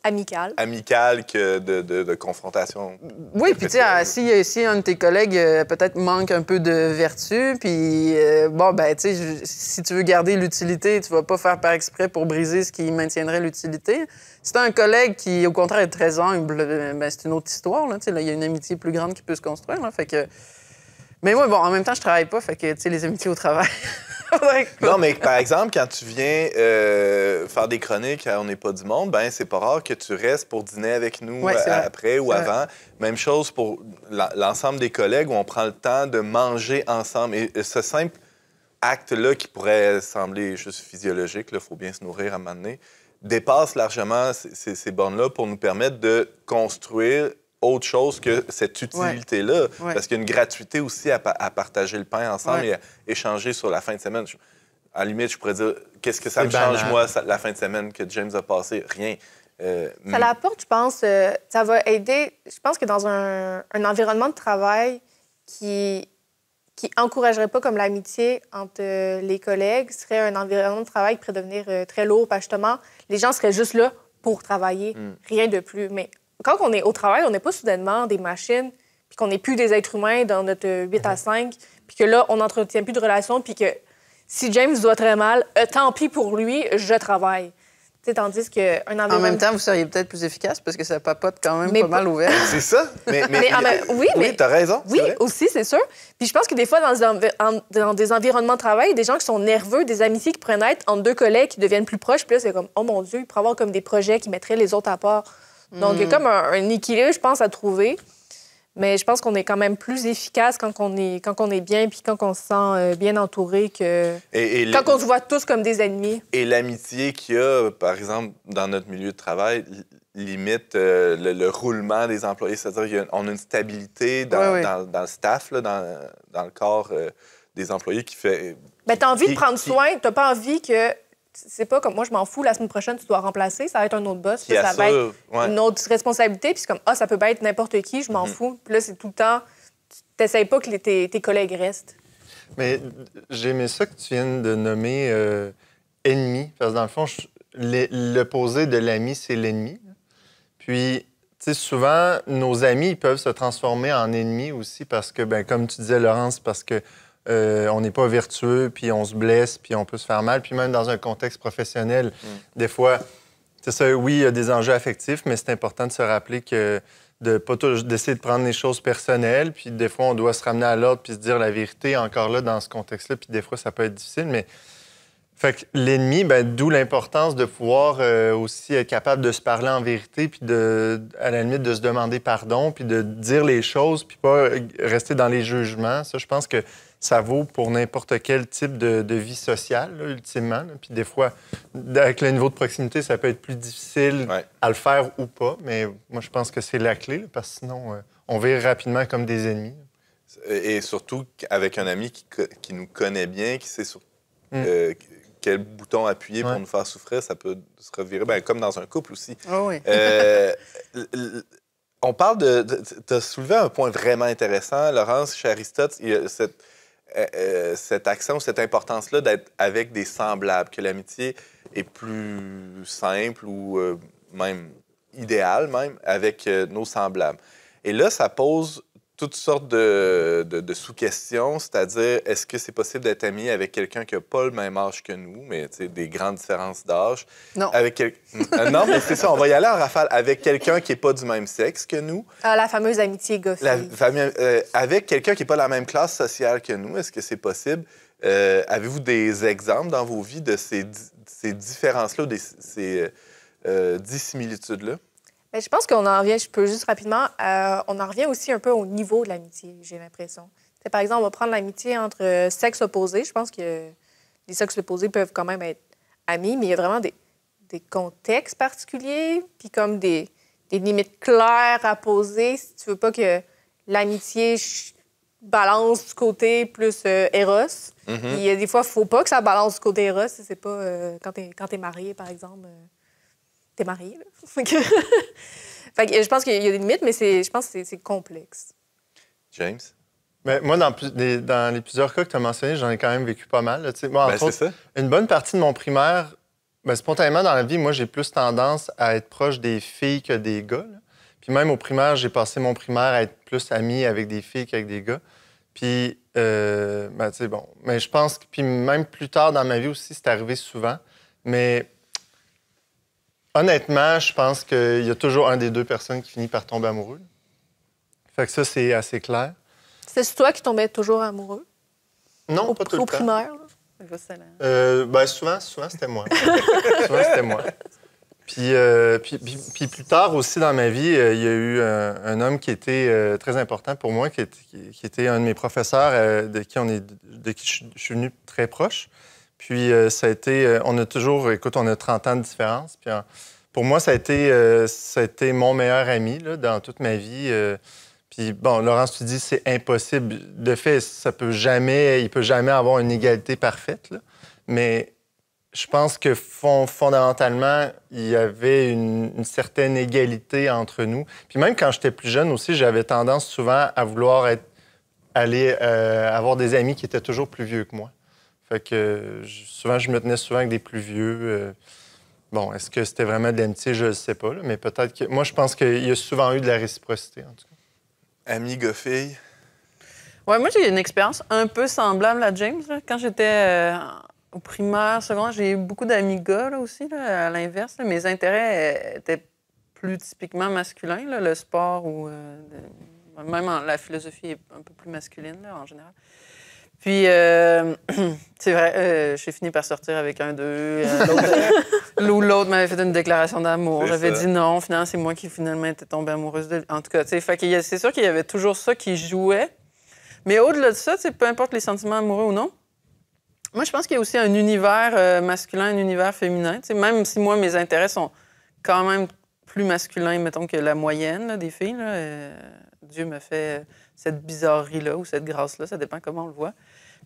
amical que de confrontation. Oui, puis tu sais, si un de tes collègues peut-être manque un peu de vertu, puis bon, ben, tu sais, si tu veux garder l'utilité, tu vas pas faire par exprès pour briser ce qui maintiendrait l'utilité. Si t'as un collègue qui, au contraire, est très humble, ben, c'est une autre histoire, là. Tu sais, là, il y a une amitié plus grande qui peut se construire, là. Fait que... Mais moi, bon, en même temps, je travaille pas, fait que, tu sais, les amitiés au travail... Non, mais par exemple, quand tu viens faire des chroniques à On n'est pas du monde, ben c'est pas rare que tu restes pour dîner avec nous après ou avant. Même chose pour l'ensemble des collègues où on prend le temps de manger ensemble. Et ce simple acte-là, qui pourrait sembler juste physiologique, il faut bien se nourrir à un moment donné, dépasse largement ces bornes-là pour nous permettre de construire autre chose que cette utilité-là. Ouais. Parce qu'il y a une gratuité aussi à partager le pain ensemble et à échanger sur la fin de semaine. À la limite, je pourrais dire, qu'est-ce que ça me change, moi, la fin de semaine que James a passé? Rien. Ça l'apporte, je pense. Ça va aider. Je pense que dans un environnement de travail qui encouragerait pas comme l'amitié entre les collègues, serait un environnement de travail qui pourrait devenir très lourd, parce que justement, les gens seraient juste là pour travailler, rien de plus. Mais quand on est au travail, on n'est pas soudainement des machines, puis qu'on n'est plus des êtres humains dans notre 8 à 5, puis que là, on n'entretient plus de relations, puis que si James doit très mal, tant pis pour lui, je travaille. T'sais, tandis qu'un environnement... En même temps, vous seriez peut-être plus efficace parce que ça papote quand même pas mal ouvert. C'est ça. Oui, t'as raison. Oui, aussi, c'est sûr. Puis je pense que des fois, dans des environnements de travail, des gens qui sont nerveux, des amitiés qui pourraient naître entre deux collègues qui deviennent plus proches, puis là, c'est comme, oh mon Dieu, il pourrait y avoir comme des projets qui mettraient les autres à part. Donc, il y a comme un équilibre, je pense, à trouver. Mais je pense qu'on est quand même plus efficace quand on est bien puis quand on se sent bien entouré que quand on se voit tous comme des ennemis. Et l'amitié qu'il y a, par exemple, dans notre milieu de travail, limite le roulement des employés. C'est-à-dire qu'on a une stabilité dans le staff, là, dans le corps des employés qui fait... Bien, tu as envie de prendre soin. Tu n'as pas envie que... C'est pas comme moi, je m'en fous, la semaine prochaine, tu dois remplacer, ça va être un autre boss, puis ça va être une autre responsabilité, puis c'est comme, ça peut pas être n'importe qui, je m'en fous. Puis là, c'est tout le temps, tu n'essayes pas que tes collègues restent. Mais j'ai aimé ça que tu viennes de nommer ennemi, parce que dans le fond, l'opposé de l'ami, c'est l'ennemi. Puis, tu sais, souvent, nos amis, ils peuvent se transformer en ennemis aussi parce que, ben, comme tu disais, Laurence, parce que on n'est pas vertueux, puis on se blesse, puis on peut se faire mal. Puis même dans un contexte professionnel, des fois, c'est ça, oui, il y a des enjeux affectifs, mais c'est important de se rappeler que d'essayer de prendre les choses personnelles, puis des fois, on doit se ramener à l'ordre puis se dire la vérité encore là dans ce contexte-là, puis des fois, ça peut être difficile, mais... Fait que l'ennemi, ben, d'où l'importance de pouvoir aussi être capable de se parler en vérité, puis à la limite de se demander pardon, puis de dire les choses, puis pas rester dans les jugements. Ça, je pense que ça vaut pour n'importe quel type de vie sociale, là, ultimement. Là. Puis des fois, avec le niveau de proximité, ça peut être plus difficile à le faire ou pas, mais moi, je pense que c'est la clé, là, parce que sinon, on vire rapidement comme des ennemis. Et surtout avec un ami qui nous connaît bien, qui sait quel bouton appuyer pour nous faire souffrir, ça peut se revirer, comme dans un couple aussi. Oh oui. On parle de... Tu as soulevé un point vraiment intéressant, Laurence, chez Aristote, il y a cet accent ou cette importance-là d'être avec des semblables, que l'amitié est plus simple ou même idéale, même, avec nos semblables. Et là, ça pose toutes sortes de sous-questions, c'est-à-dire, est-ce que c'est possible d'être ami avec quelqu'un qui n'a pas le même âge que nous, mais des grandes différences d'âge? Non. Non, mais c'est ça, on va y aller en rafale. Avec quelqu'un qui n'est pas du même sexe que nous. La fameuse amitié goffée. Avec quelqu'un qui n'est pas de la même classe sociale que nous, est-ce que c'est possible? Avez-vous des exemples dans vos vies de ces différences-là, de ces dissimilitudes-là? Bien, je pense qu'on en revient, je peux juste rapidement, on en revient aussi un peu au niveau de l'amitié, j'ai l'impression. T'sais, par exemple, on va prendre l'amitié entre sexes opposés. Je pense que les sexes opposés peuvent quand même être amis, mais il y a vraiment des contextes particuliers, puis comme des limites claires à poser si tu veux pas que l'amitié balance du côté plus Eros. Il y a des fois, il faut pas que ça balance du côté Eros. C'est pas quand t'es marié, par exemple... T'es marié, là. Fait que je pense qu'il y a des limites, mais je pense que c'est complexe. James? Mais moi, dans les plusieurs cas que tu as mentionnés, j'en ai quand même vécu pas mal. Là, moi, entre autres, une bonne partie de mon primaire, spontanément dans la vie, moi, j'ai plus tendance à être proche des filles que des gars. Là. Puis même au primaire, j'ai passé mon primaire à être plus ami avec des filles qu'avec des gars. Puis, mais je pense que, puis même plus tard dans ma vie aussi, c'est arrivé souvent. Mais honnêtement, je pense qu'il y a toujours un des deux personnes qui finit par tomber amoureux. Fait que ça, c'est assez clair. C'est toi qui tombais toujours amoureux? Non, pas tout le temps. Au primaire, là? Souvent, c'était moi. Souvent, c'était moi. Puis plus tard aussi dans ma vie, il y a eu un homme qui était très important pour moi, qui était un de mes professeurs de qui je suis venu très proche. Puis ça a été... on a 30 ans de différence. Puis pour moi, ça a été mon meilleur ami là, dans toute ma vie. Puis bon, Laurence, tu dis c'est impossible. De fait, il peut jamais avoir une égalité parfaite. Là. Mais je pense que fondamentalement, il y avait une certaine égalité entre nous. Puis même quand j'étais plus jeune aussi, j'avais tendance souvent à vouloir avoir des amis qui étaient toujours plus vieux que moi. Fait que souvent, je me tenais avec des plus vieux. Bon, est-ce que c'était vraiment de l'amitié? Je ne sais pas, là, mais peut-être que... Moi, je pense qu'il y a souvent eu de la réciprocité, en tout cas. Amis, gars-filles? Oui, moi, j'ai une expérience un peu semblable à James. Là. Quand j'étais au primaire, secondaire, j'ai eu beaucoup d'amis gars là, aussi, là, à l'inverse. Là. Mes intérêts étaient plus typiquement masculins, là, le sport ou... même la philosophie est un peu plus masculine, là, en général. Puis, c'est vrai, j'ai fini par sortir avec un d'eux. L'autre m'avait fait une déclaration d'amour. J'avais dit non. Finalement, c'est moi qui finalement était tombée amoureuse de lui. En tout cas, c'est sûr qu'il y avait toujours ça qui jouait. Mais au-delà de ça, peu importe les sentiments amoureux ou non, moi, je pense qu'il y a aussi un univers masculin, un univers féminin. Même si moi, mes intérêts sont quand même plus masculins, mettons, que la moyenne là, des filles. Là, Dieu me fait cette bizarrerie-là ou cette grâce-là, ça dépend comment on le voit.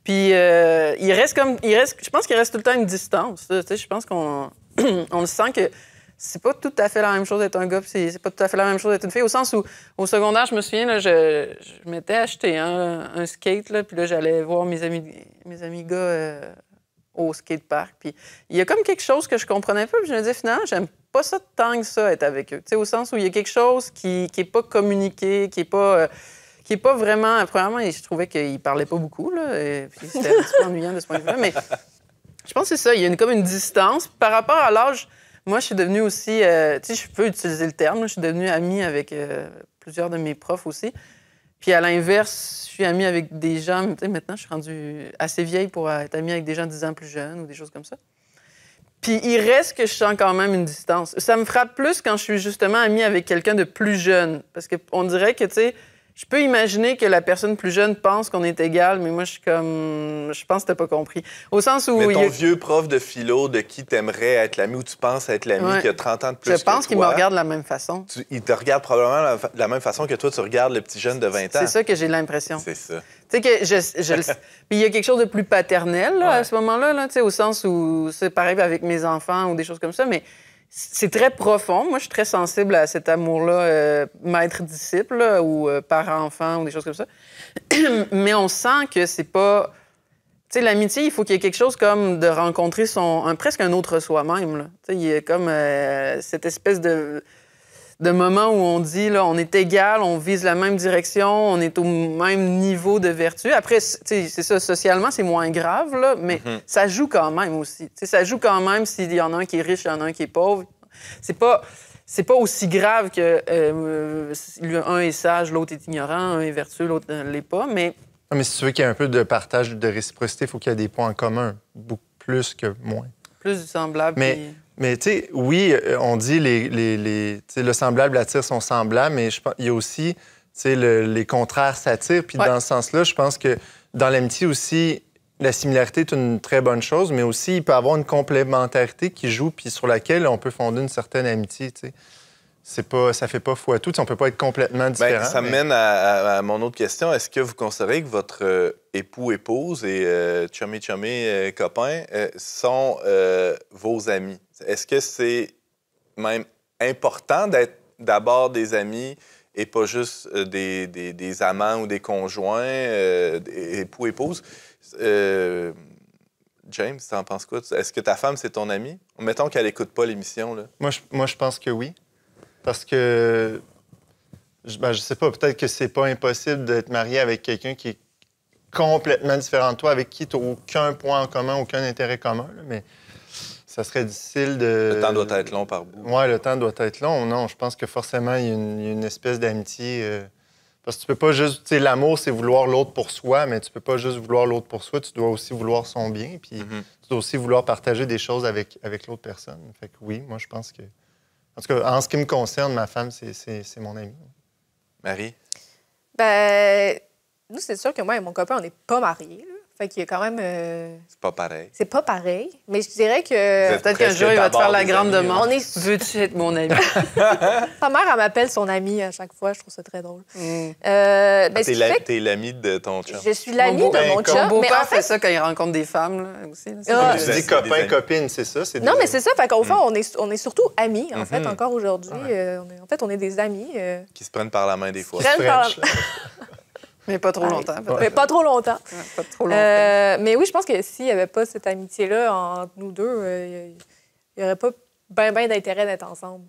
Puis, je pense qu'il reste tout le temps une distance. Je pense qu'on on le sent que c'est pas tout à fait la même chose d'être un gars, puis c'est pas tout à fait la même chose d'être une fille, au sens où, au secondaire, je me souviens, là, je m'étais acheté un skate, là, puis là, j'allais voir mes amis gars au skatepark. Puis il y a comme quelque chose que je comprenais pas, puis je me disais, finalement, j'aime pas ça tant que ça, être avec eux. Au sens où il y a quelque chose qui est pas communiqué, qui est pas vraiment... Premièrement, je trouvais qu'ils parlaient pas beaucoup, là, et puis c'était un petit peu ennuyant de ce point de vue-là, mais je pense que c'est ça. Il y a comme une distance. Par rapport à l'âge, moi, je suis devenue aussi... je peux utiliser le terme, je suis devenue amie avec plusieurs de mes profs aussi. Puis à l'inverse, je suis amie avec des gens... Maintenant, je suis rendue assez vieille pour être amie avec des gens 10 ans plus jeunes ou des choses comme ça. Puis il reste que je sens quand même une distance. Ça me frappe plus quand je suis justement amie avec quelqu'un de plus jeune. Parce qu'on dirait que, je peux imaginer que la personne plus jeune pense qu'on est égal, mais moi, je suis comme... Je pense que t'as pas compris. Au sens où... Mais ton vieux prof de philo de qui t'aimerais être l'ami ou tu penses être l'ami qui a 30 ans de plus que toi... Je pense qu'il me regarde de la même façon. Il te regarde probablement de la même façon que toi, tu regardes le petit jeune de 20 ans. C'est ça que j'ai l'impression. C'est ça. Tu sais que Puis il y a quelque chose de plus paternel là, à ce moment-là, là, au sens où c'est pareil avec mes enfants ou des choses comme ça, mais... C'est très profond. Moi, je suis très sensible à cet amour-là, maître-disciple ou parent-enfant ou des choses comme ça. Mais on sent que c'est pas... Tu sais, l'amitié, il faut qu'il y ait quelque chose comme de rencontrer presque un autre soi-même. Tu sais, il y a comme cette espèce de moment où on dit, là, on est égal, on vise la même direction, on est au même niveau de vertu. Après, c'est ça, socialement, c'est moins grave, là, mais ça joue quand même aussi. T'sais, ça joue quand même s'il y en a un qui est riche, il y en a un qui est pauvre. C'est pas aussi grave que un est sage, l'autre est ignorant, un est vertueux, l'autre ne l'est pas, mais... Non, mais si tu veux qu'il y ait un peu de partage de réciprocité, il faut qu'il y ait des points en commun, beaucoup plus que moins. Plus du semblable. Mais tu sais, oui, on dit le semblable attire son semblable, mais il y a aussi les contraires s'attirent. Puis dans ce sens-là, je pense que dans l'amitié aussi, la similarité est une très bonne chose, mais aussi il peut y avoir une complémentarité qui joue puis sur laquelle on peut fonder une certaine amitié. Ça fait pas foi tout. On peut pas être complètement différent. Ça me mène à mon autre question. Est-ce que vous considérez que votre époux-épouse et chummy copain sont vos amis? Est-ce que c'est même important d'être d'abord des amis et pas juste des amants ou des conjoints, époux-épouses? James, t'en penses quoi? Est-ce que ta femme, c'est ton amie? Mettons qu'elle n'écoute pas l'émission. Là. Moi, je pense que oui. Parce que, je sais pas, peut-être que c'est pas impossible d'être marié avec quelqu'un qui est complètement différent de toi, avec qui tu n'as aucun point en commun, aucun intérêt commun, là, mais ça serait difficile de... Le temps doit être long par bout. Oui, le temps doit être long. Non, je pense que forcément, il y a une espèce d'amitié... Parce que tu peux pas juste... Tu sais, l'amour, c'est vouloir l'autre pour soi, mais tu peux pas juste vouloir l'autre pour soi, tu dois aussi vouloir son bien, puis tu dois aussi vouloir partager des choses avec l'autre personne. Fait que oui, moi, je pense que... En tout cas, en ce qui me concerne, ma femme, c'est mon amie. Marie? Nous, c'est sûr que moi et mon copain, on n'est pas mariés. Là. Fait qu'il y a quand même... C'est pas pareil. C'est pas pareil, mais je dirais que... Peut-être qu'un jour, il va te faire la grande demande. Veux-tu être mon ami? Sa mère, elle m'appelle son amie à chaque fois. Je trouve ça très drôle. T'es l'amie de ton chum. Je suis l'amie de mon chum. Mon beau-père fait ça quand il rencontre des femmes, là, aussi. Tu dis copain, copine, c'est ça? Non, mais c'est ça. Fait qu'au fond, on est surtout amis, en fait, encore aujourd'hui. On est des amis. Qui se prennent par la main des fois. Mais pas trop longtemps. Mais pas trop longtemps. Pas trop longtemps. Mais oui, je pense que s'il n'y avait pas cette amitié-là entre nous deux, il n'y aurait pas bien d'intérêt d'être ensemble.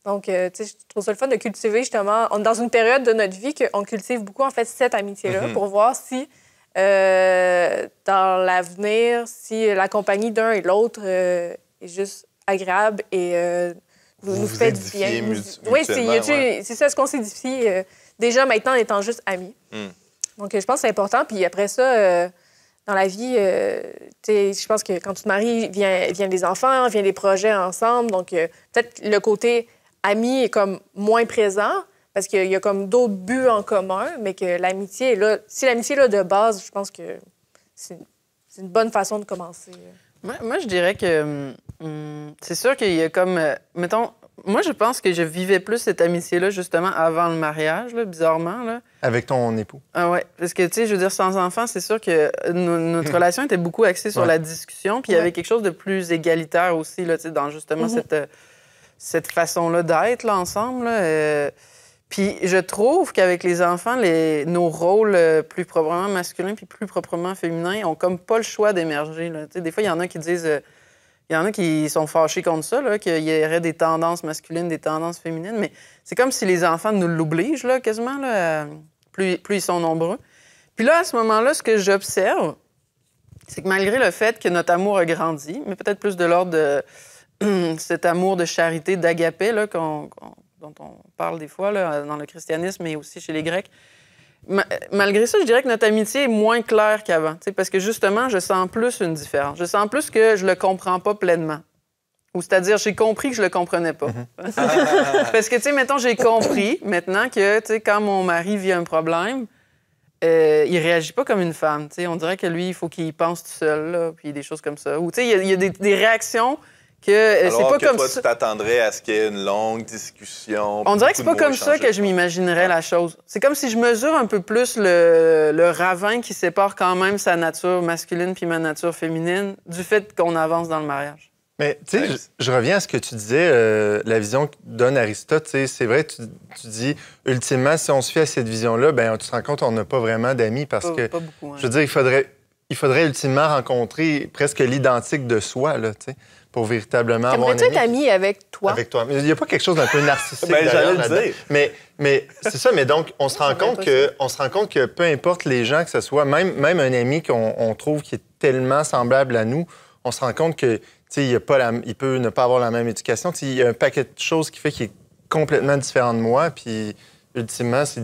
Donc, tu sais, je trouve ça le fun de cultiver, justement. On est dans une période de notre vie qu'on cultive beaucoup, en fait, cette amitié-là pour voir si, dans l'avenir, si la compagnie d'un et l'autre est juste agréable et nous fait du bien. Oui, c'est ça, ce qu'on s'édifie déjà maintenant en étant juste amis. Donc, je pense que c'est important. Puis après ça, dans la vie, je pense que quand tu te maries, vient des enfants, vient des projets ensemble. Donc, peut-être le côté ami est comme moins présent parce qu'il y a comme d'autres buts en commun, mais que l'amitié est là. Si l'amitié est là de base, je pense que c'est une bonne façon de commencer. Moi, je dirais que c'est sûr qu'il y a comme... mettons, moi, je pense que je vivais plus cette amitié-là, justement, avant le mariage, là, bizarrement. Là. Avec ton époux? Ah ouais. Parce que, tu sais, je veux dire, sans enfant, c'est sûr que notre relation était beaucoup axée sur la discussion, puis il y avait quelque chose de plus égalitaire aussi, là, tu sais, dans justement cette façon-là d'être, là, ensemble. Là, puis je trouve qu'avec les enfants, nos rôles plus proprement masculins puis plus proprement féminins ont comme pas le choix d'émerger, là. Tu sais, des fois, il y en a qui disent... Il y en a qui sont fâchés contre ça, là, qu'il y aurait des tendances masculines, des tendances féminines, mais c'est comme si les enfants nous l'obligent, là, quasiment, là, plus ils sont nombreux. Puis là, à ce moment-là, ce que j'observe, c'est que malgré le fait que notre amour a grandi, mais peut-être plus de l'ordre de cet amour de charité, d'agapé, là, dont on parle des fois là, dans le christianisme et aussi chez les Grecs, malgré ça, je dirais que notre amitié est moins claire qu'avant. Parce que justement, je sens plus une différence. Je sens plus que je le comprends pas pleinement. Ou c'est-à-dire, j'ai compris que je le comprenais pas. Parce que, tu sais, mettons, j'ai compris maintenant que, tu sais, quand mon mari vit un problème, il réagit pas comme une femme. Tu sais, on dirait que lui, il faut qu'il pense tout seul, là, puis des choses comme ça. Ou, tu sais, il y a des réactions que alors c'est pas que comme toi, ça. Tu t'attendrais à ce qu'il y ait une longue discussion. On dirait que c'est pas comme ça que je m'imaginerais la chose. C'est comme si je mesure un peu plus le ravin qui sépare quand même sa nature masculine puis ma nature féminine du fait qu'on avance dans le mariage. Mais, tu sais, je reviens à ce que tu disais, la vision que donne Aristote. C'est vrai, tu dis, ultimement, si on se fie à cette vision-là, ben tu te rends compte qu'on n'a pas vraiment d'amis parce que, pas beaucoup, hein. Je veux dire, il faudrait ultimement rencontrer presque l'identique de soi, là, tu sais, pour véritablement avoir un ami. Aimerais-tu être ami avec toi? Avec toi. Mais il n'y a pas quelque chose d'un peu narcissique Ben, d'ailleurs, j'allais le dire. Mais c'est ça, mais donc, on se rend compte que peu importe les gens que ce soit, même un ami qu'on trouve qui est tellement semblable à nous, on se rend compte que, tu sais, il peut ne pas avoir la même éducation. Tu sais, il y a un paquet de choses qui fait qu'il est complètement différent de moi, puis ultimement, ça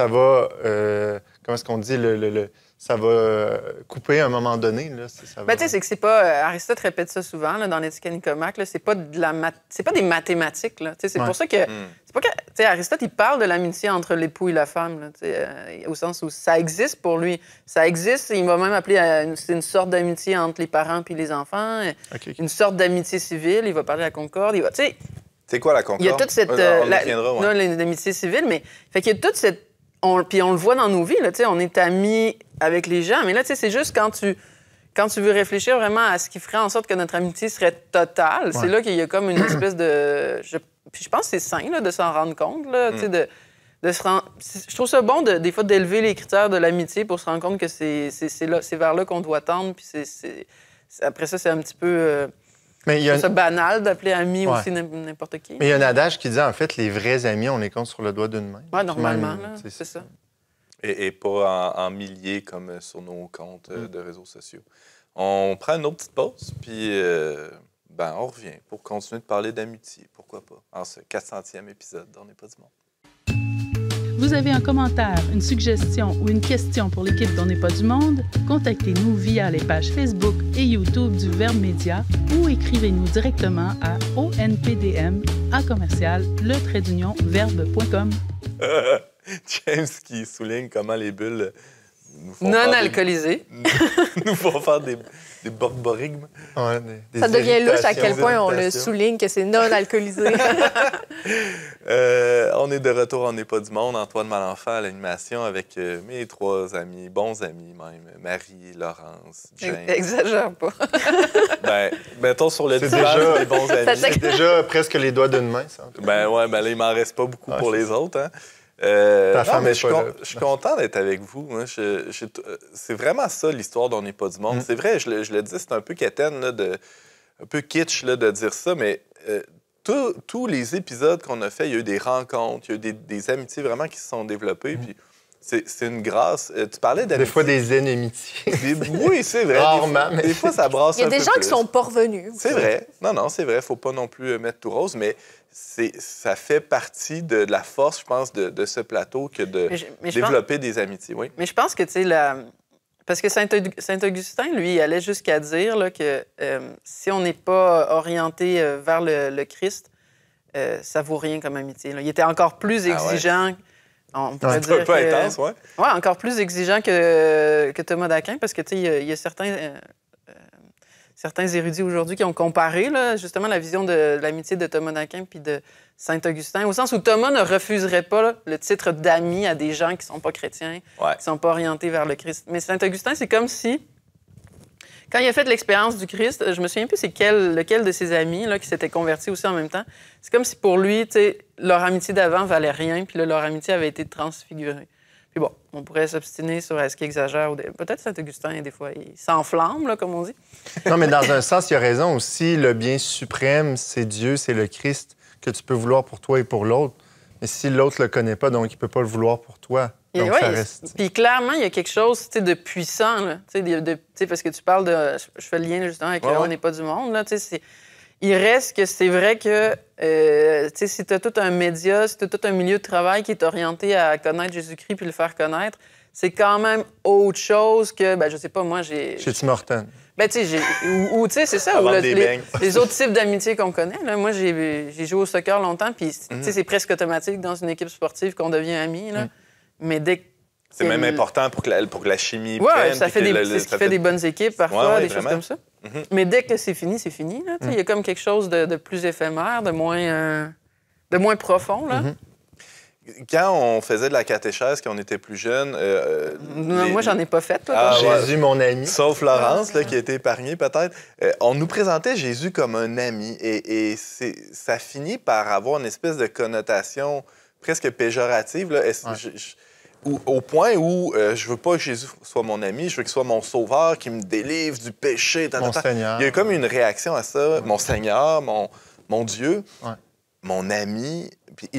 va, comment est-ce qu'on dit, ça va couper à un moment donné. Là, Ben, tu sais, c'est que c'est pas... Aristote répète ça souvent là, dans l'Éthique à Nicomaque. C'est pas des mathématiques. Là. C'est pour ça que... C'est pas que... Tu sais, Aristote, il parle de l'amitié entre l'époux et la femme, là, au sens où ça existe pour lui. Ça existe. Il va même appeler... c'est une sorte d'amitié entre les parents puis les enfants. Okay. Une sorte d'amitié civile. Il va parler de la concorde. Tu sais... C'est quoi la concorde? Il y a toute cette... l'amitié civile, mais... Fait qu'il y a toute cette... Puis on le voit dans nos vies, là, on est amis avec les gens, mais là, c'est juste quand tu veux réfléchir vraiment à ce qui ferait en sorte que notre amitié serait totale, c'est là qu'il y a comme une espèce de... Puis je pense que c'est sain là, de s'en rendre compte, là, Je trouve ça bon, des fois, d'élever les critères de l'amitié pour se rendre compte que c'est vers là qu'on doit tendre, puis après ça, c'est un petit peu... C'est banal d'appeler ami aussi n'importe qui. Mais il y a un adage qui dit, en fait, les vrais amis, on les compte sur le doigt d'une main. Oui, normalement, c'est ça. Et pas en milliers comme sur nos comptes de réseaux sociaux. On prend une autre petite pause, puis on revient pour continuer de parler d'amitié. Pourquoi pas? En ce 400e épisode d'On n'est pas du monde. Vous avez un commentaire, une suggestion ou une question pour l'équipe d'On n'est pas du monde? Contactez-nous via les pages Facebook et YouTube du Verbe Média ou écrivez-nous directement à onpdm@verbe.com. James qui souligne comment les bulles nous font non-alcoolisées. Nous font faire des borborigmes. Ouais, ça devient louche à quel point on le souligne que c'est non-alcoolisé. On est de retour, on n'est pas du monde. Antoine Malenfant à l'animation avec mes 3 amis, bons amis même, Marie, Laurence, James. Exagère pas. Mettons sur le divan, des bons amis. C'est déjà presque les doigts d'une main, ça. Là, il m'en reste pas beaucoup pour les autres, hein. Je suis content d'être avec vous. Hein. C'est vraiment ça, l'histoire d'On n'est pas du monde. C'est vrai, je le dis, c'est un peu quétaine, un peu kitsch là, de dire ça, mais tous les épisodes qu'on a faits, il y a eu des rencontres, il y a eu des amitiés vraiment qui se sont développées. Puis c'est une grâce. Tu parlais d'amitié. Des fois, des ennemitiés. Oui, c'est vrai. Rarement. Des fois, ça brasse un peu. Il y a des gens qui sont pas revenus. C'est vrai. Non, c'est vrai. Il ne faut pas non plus mettre tout rose, mais ça fait partie de la force, je pense, de ce plateau que de développer des amitiés. Oui. Mais je pense que, tu sais, Parce que Saint-Augustin, lui, il allait jusqu'à dire là, que si on n'est pas orienté vers le Christ, ça vaut rien comme amitié. Là. Il était encore plus exigeant. Ouais. On pourrait dire un peu intense, oui. Oui, encore plus exigeant que Thomas d'Aquin, parce que, tu sais, il y a certains érudits aujourd'hui qui ont comparé, là, justement, la vision de l'amitié de Thomas d'Aquin puis de Saint-Augustin, au sens où Thomas ne refuserait pas là, le titre d'ami à des gens qui ne sont pas chrétiens, qui ne sont pas orientés vers le Christ. Mais Saint-Augustin, c'est comme si, quand il a fait l'expérience du Christ, je me souviens plus c'est lequel de ses amis là, qui s'était converti aussi en même temps. C'est comme si pour lui, leur amitié d'avant valait rien, puis là, leur amitié avait été transfigurée. Puis bon, on pourrait s'obstiner sur est-ce qu'il exagère ou peut-être Saint-Augustin, des fois, il s'enflamme, là, comme on dit. Non, mais dans un sens, il a raison aussi. Le bien suprême, c'est Dieu, c'est le Christ que tu peux vouloir pour toi et pour l'autre. Mais si l'autre le connaît pas, donc il peut pas le vouloir pour toi. Donc, ça reste... Puis clairement, il y a quelque chose de puissant, là, parce que tu parles de... Je fais le lien justement avec On n'est pas du monde. Là, il reste que c'est vrai que si tu as tout un média, si tu as tout un milieu de travail qui est orienté à connaître Jésus-Christ puis le faire connaître, c'est quand même autre chose que, je sais pas, moi, j'ai... Chez Tim Hortons. Tu sais, c'est ça. Les autres types d'amitié qu'on connaît. Là, moi, j'ai joué au soccer longtemps, puis c'est presque automatique dans une équipe sportive qu'on devient amis. Là. Mais dès que c'est même important pour que la chimie prenne. Oui, c'est ce qui fait des bonnes équipes, parfois, des choses comme ça. Mm-hmm. Mais dès que c'est fini, c'est fini. Il y a comme quelque chose de plus éphémère, de moins profond. Là. Mm-hmm. Quand on faisait de la catéchèse, quand on était plus jeune... Moi, j'en ai pas fait. Toi, Jésus, mon ami. Sauf Laurence, là, qui a été épargnée peut-être. On nous présentait Jésus comme un ami et ça finit par avoir une espèce de connotation presque péjorative. Là. Au point où je veux pas que Jésus soit mon ami, je veux qu'il soit mon sauveur, qui me délivre du péché. Mon Seigneur. Il y a comme une réaction à ça. Mon Seigneur, mon Dieu, mon ami. Puis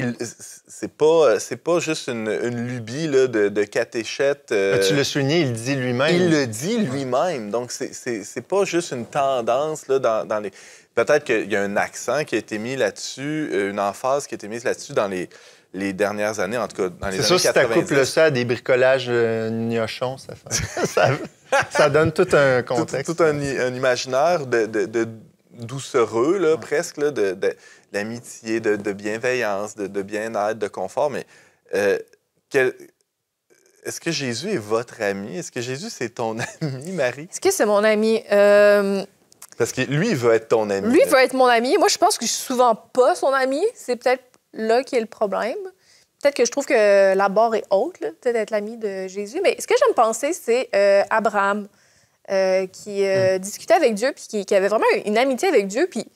c'est pas juste une lubie là, de catéchète. Tu l'as souligné, il le dit lui-même. Il le dit lui-même. Donc, c'est pas juste une tendance là, dans les... Peut-être qu'il y a un accent qui a été mis là-dessus, une emphase qui a été mise là-dessus dans les dernières années, en tout cas dans les années 90. C'est sûr, si tu couples ça à des bricolages gnochons, ça donne tout un contexte. Tout un imaginaire de doucereux, là, presque, là, d'amitié, de bienveillance, de bien-être, de confort. Mais est-ce que Jésus est votre ami? Est-ce que Jésus, c'est ton ami, Marie? Est-ce que c'est mon ami? Parce que lui, il veut être ton ami. Lui, il veut être mon ami. Moi, je pense que je suis souvent pas son ami. C'est peut-être là qui est le problème. Peut-être que je trouve que la barre est haute, là, peut-être d'être l'ami de Jésus. Mais ce que j'aime penser, c'est Abraham qui discutait avec Dieu puis qui avait vraiment une amitié avec Dieu. Puis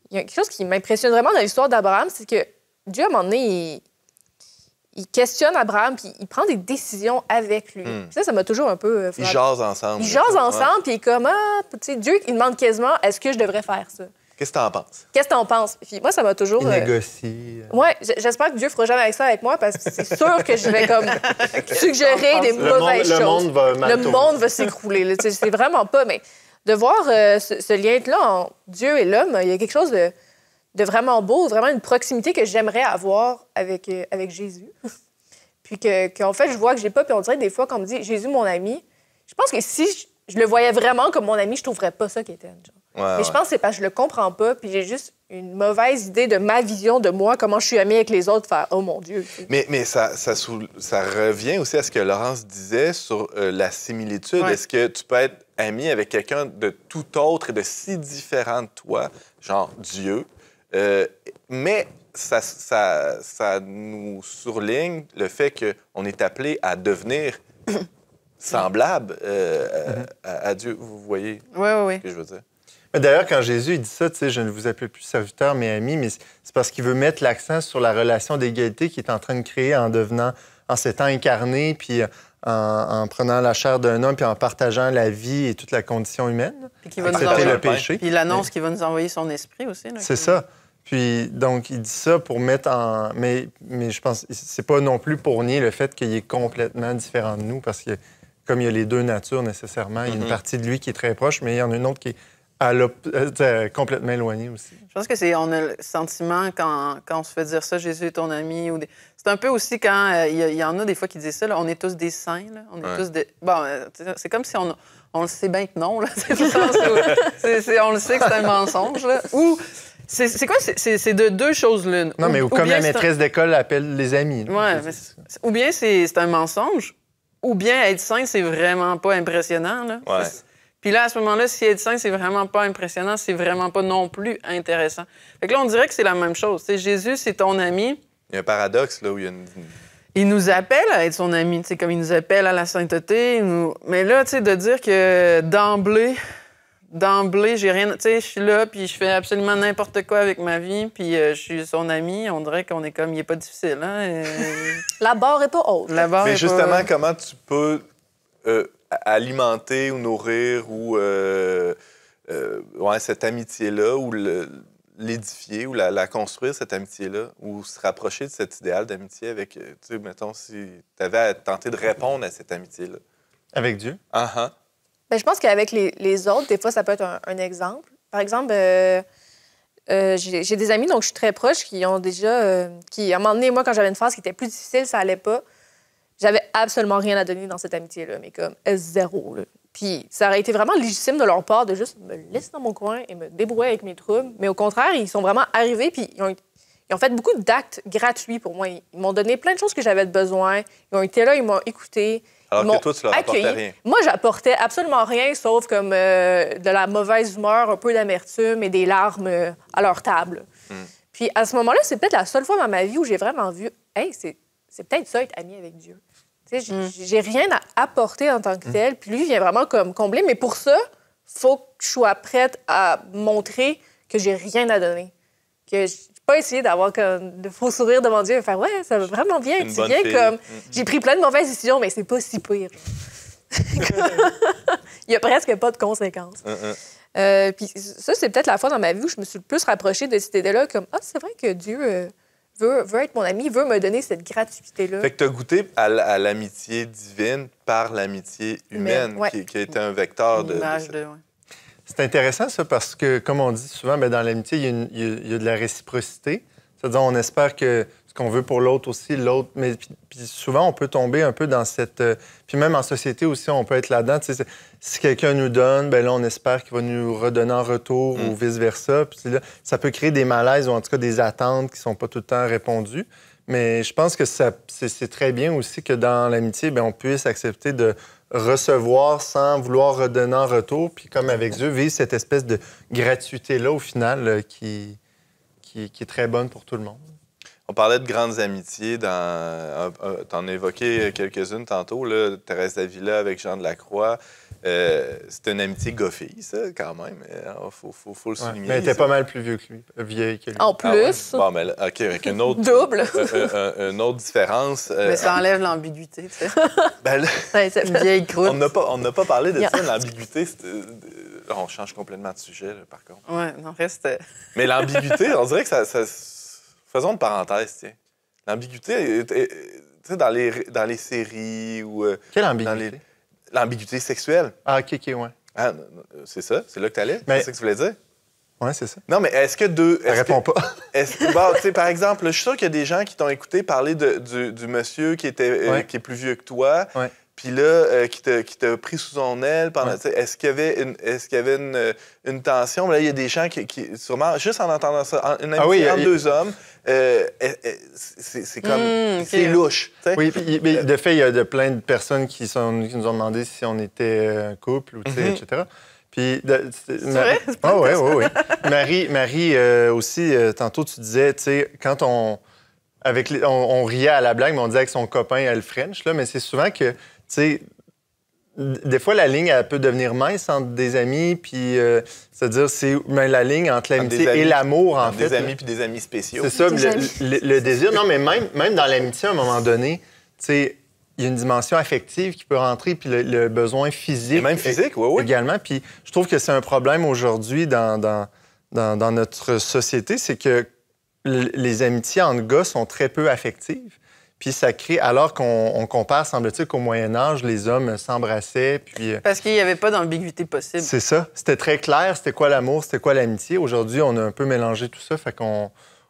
il y a quelque chose qui m'impressionne vraiment dans l'histoire d'Abraham, c'est que Dieu, à un moment donné, il questionne Abraham puis il prend des décisions avec lui. Ça m'a toujours un peu... Ils jasent ensemble. Ils jasent ensemble puis il est comme, tu sais, Dieu, il demande quasiment, est-ce que je devrais faire ça? Qu'est-ce que t'en penses? Qu'est-ce que t'en penses? Puis moi, ça m'a toujours... Il négocie. Oui, j'espère que Dieu fera jamais avec ça avec moi parce que c'est sûr que je vais comme suggérer des mauvaises choses. Le monde va mal tourner. Le monde va s'écrouler. C'est vraiment pas... Mais de voir ce lien-là entre Dieu et l'homme, il y a quelque chose de vraiment beau, vraiment une proximité que j'aimerais avoir avec Jésus. Puis qu'en fait, je vois que j'ai pas... Puis on dirait des fois, quand on me dit « Jésus, mon ami », je pense que si je le voyais vraiment comme mon ami, je trouverais pas ça qu'Étienne, genre. Mais je pense que c'est parce que je le comprends pas, puis j'ai juste une mauvaise idée de ma vision de moi, comment je suis amie avec les autres, faire « Oh mon Dieu! » Mais ça revient aussi à ce que Laurence disait sur la similitude. Ouais. Est-ce que tu peux être ami avec quelqu'un de tout autre et de si différent de toi, genre Dieu, mais ça nous surligne le fait qu'on est appelé à devenir semblable à Dieu. Vous voyez ce que je veux dire? D'ailleurs, quand Jésus dit ça, je ne vous appelle plus serviteur, mais ami, mais c'est parce qu'il veut mettre l'accent sur la relation d'égalité qu'il est en train de créer en s'étant incarné, puis en prenant la chair d'un homme, puis en partageant la vie et toute la condition humaine. Puis qu'il va nous envoyer le péché. Puis il annonce qu'il va nous envoyer son esprit aussi. C'est ça. Puis, donc, il dit ça pour mettre en... Mais je pense que c'est pas non plus pour nier le fait qu'il est complètement différent de nous, parce que comme il y a les deux natures nécessairement, il y a une partie de lui qui est très proche, mais il y en a une autre qui est Complètement éloigné aussi. Je pense que on a le sentiment quand on se fait dire ça, Jésus est ton ami. C'est un peu aussi quand il y en a des fois qui disent ça, là, on est tous des saints. Là, on est tous des... Bon, c'est comme si on le sait bien que non. Là. C'est le sens où on le sait que c'est un mensonge. Là. Ou c'est quoi? C'est de deux choses l'une. Non, mais comme la maîtresse d'école l'appelle les amis. Ouais, ou bien c'est un mensonge, ou bien être saint, c'est vraiment pas impressionnant. Là. Ouais. Puis là, à ce moment-là, si être saint, c'est vraiment pas impressionnant, c'est vraiment pas non plus intéressant. Fait que là, on dirait que c'est la même chose. T'sais, Jésus, c'est ton ami. Il y a un paradoxe, là, où il y a une... Il nous appelle à être son ami, comme il nous appelle à la sainteté. Mais là, tu sais, de dire que d'emblée, j'ai rien... Tu sais, je suis là, puis je fais absolument n'importe quoi avec ma vie, puis je suis son ami, on dirait qu'on est comme... Il est pas difficile, hein? La barre est pas haute. La barre Mais est justement, pas... comment tu peux... alimenter ou nourrir ou cette amitié-là ou l'édifier ou la construire, cette amitié-là, ou se rapprocher de cet idéal d'amitié avec, tu sais, mettons, si tu avais à tenter de répondre à cette amitié-là. Avec Dieu? Uh-huh. Bien, je pense qu'avec les autres, des fois, ça peut être un exemple. Par exemple, j'ai des amis, donc je suis très proche, qui ont déjà... qui, à un moment donné, moi, quand j'avais une phase qui était plus difficile, ça allait pas. J'avais absolument rien à donner dans cette amitié-là, mais comme zéro. Là. Puis ça aurait été vraiment légitime de leur part de juste me laisser dans mon coin et me débrouiller avec mes troubles. Mais au contraire, ils sont vraiment arrivés puis ils ont fait beaucoup d'actes gratuits pour moi. Ils m'ont donné plein de choses que j'avais besoin. Ils ont été là, ils m'ont écouté. Alors que toi, tu leur apportais rien. Moi, j'apportais absolument rien, sauf comme de la mauvaise humeur, un peu d'amertume et des larmes à leur table. Puis à ce moment-là, c'est peut-être la seule fois dans ma vie où j'ai vraiment vu « Hey, c'est peut-être ça, être ami avec Dieu. » J'ai rien à apporter en tant que tel. Puis lui, il vient vraiment comme combler. Mais pour ça, il faut que je sois prête à montrer que j'ai rien à donner. Que je n'ai pas essayé d'avoir de faux sourires devant Dieu et faire « Ouais, ça va vraiment bien. Tu viens comme... J'ai pris plein de mauvaises décisions, mais c'est pas si pire. » Il n'y a presque pas de conséquences. Puis ça, c'est peut-être la fois dans ma vie où je me suis le plus rapprochée de cette idée-là, comme « Ah, c'est vrai que Dieu... veut être mon ami, veut me donner cette gratuité-là. » Fait que tu as goûté à l'amitié divine par l'amitié humaine, ouais. qui a été un vecteur de... C'est intéressant, ça, parce que, comme on dit souvent, bien, dans l'amitié, il y a de la réciprocité. C'est-à-dire, on espère que ce qu'on veut pour l'autre aussi, l'autre... Mais puis souvent, on peut tomber un peu dans cette... Puis même en société aussi, on peut être là-dedans. Tu sais, si quelqu'un nous donne, bien là, on espère qu'il va nous redonner en retour ou vice-versa. Puis là, ça peut créer des malaises ou en tout cas des attentes qui ne sont pas tout le temps répondues. Mais je pense que c'est très bien aussi que dans l'amitié, bien, on puisse accepter de recevoir sans vouloir redonner en retour. Puis comme avec Dieu, vivre cette espèce de gratuité-là, au final, qui est très bonne pour tout le monde. On parlait de grandes amitiés. Tu en as évoqué quelques-unes tantôt. Là, Thérèse d'Avila avec Jean de la Croix. C'est une amitié goffée, ça, quand même. Faut le souligner. Mais elle était pas mal plus vieille que lui. En plus. Ah ouais. Bon, mais là, OK, avec une autre... Double. Une autre différence. Mais ça enlève l'ambiguïté, tu sais. Ben là, une vieille croûte. On n'a pas parlé de ça, l'ambiguïté. On change complètement de sujet, là, par contre. Oui, non, reste... Mais l'ambiguïté, on dirait que ça... Faisons une parenthèse, tiens. L'ambiguïté, tu sais, dans les séries ou... Quelle ambiguïté? L'ambiguïté sexuelle. Ah, OK, ouais. Ah, c'est ça? C'est là que tu allais? Mais... C'est ça que tu voulais dire? Oui, c'est ça. Non, mais est-ce que deux... Ça répond pas. Bon, tu sais, par exemple, je suis sûr qu'il y a des gens qui t'ont écouté parler du monsieur qui est plus vieux que toi. Ouais. Puis là, qui t'a pris sous son aile pendant... Ouais. Est-ce qu'il y avait une tension? Là, il y a des gens qui sûrement, juste en entendant ça, une amitié entre deux hommes, c'est comme... c'est louche. T'sais? Oui, mais de fait, il y a plein de personnes qui nous ont demandé si on était un couple, ou, etc. Puis, c'est vrai? Ah oui. Marie aussi, tantôt, tu disais, tu sais, quand on riait à la blague, mais on disait avec son copain, elle French, là, mais c'est souvent que, tu sais, des fois, la ligne, elle peut devenir mince entre des amis, puis, c'est-à-dire, mais la ligne entre l'amitié et l'amour, en fait. Des amis puis des amis spéciaux. C'est ça, le désir. Non, mais même dans l'amitié, à un moment donné, tu sais, il y a une dimension affective qui peut rentrer, puis le besoin physique. Et même physique, oui. Également. Puis je trouve que c'est un problème aujourd'hui dans notre société, c'est que les amitiés entre gars sont très peu affectives. Puis ça crée, alors qu'on compare, semble-t-il, qu'au Moyen Âge, les hommes s'embrassaient, puis... Parce qu'il n'y avait pas d'ambiguïté possible. C'est ça. C'était très clair, c'était quoi l'amour, c'était quoi l'amitié. Aujourd'hui, on a un peu mélangé tout ça, fait qu'on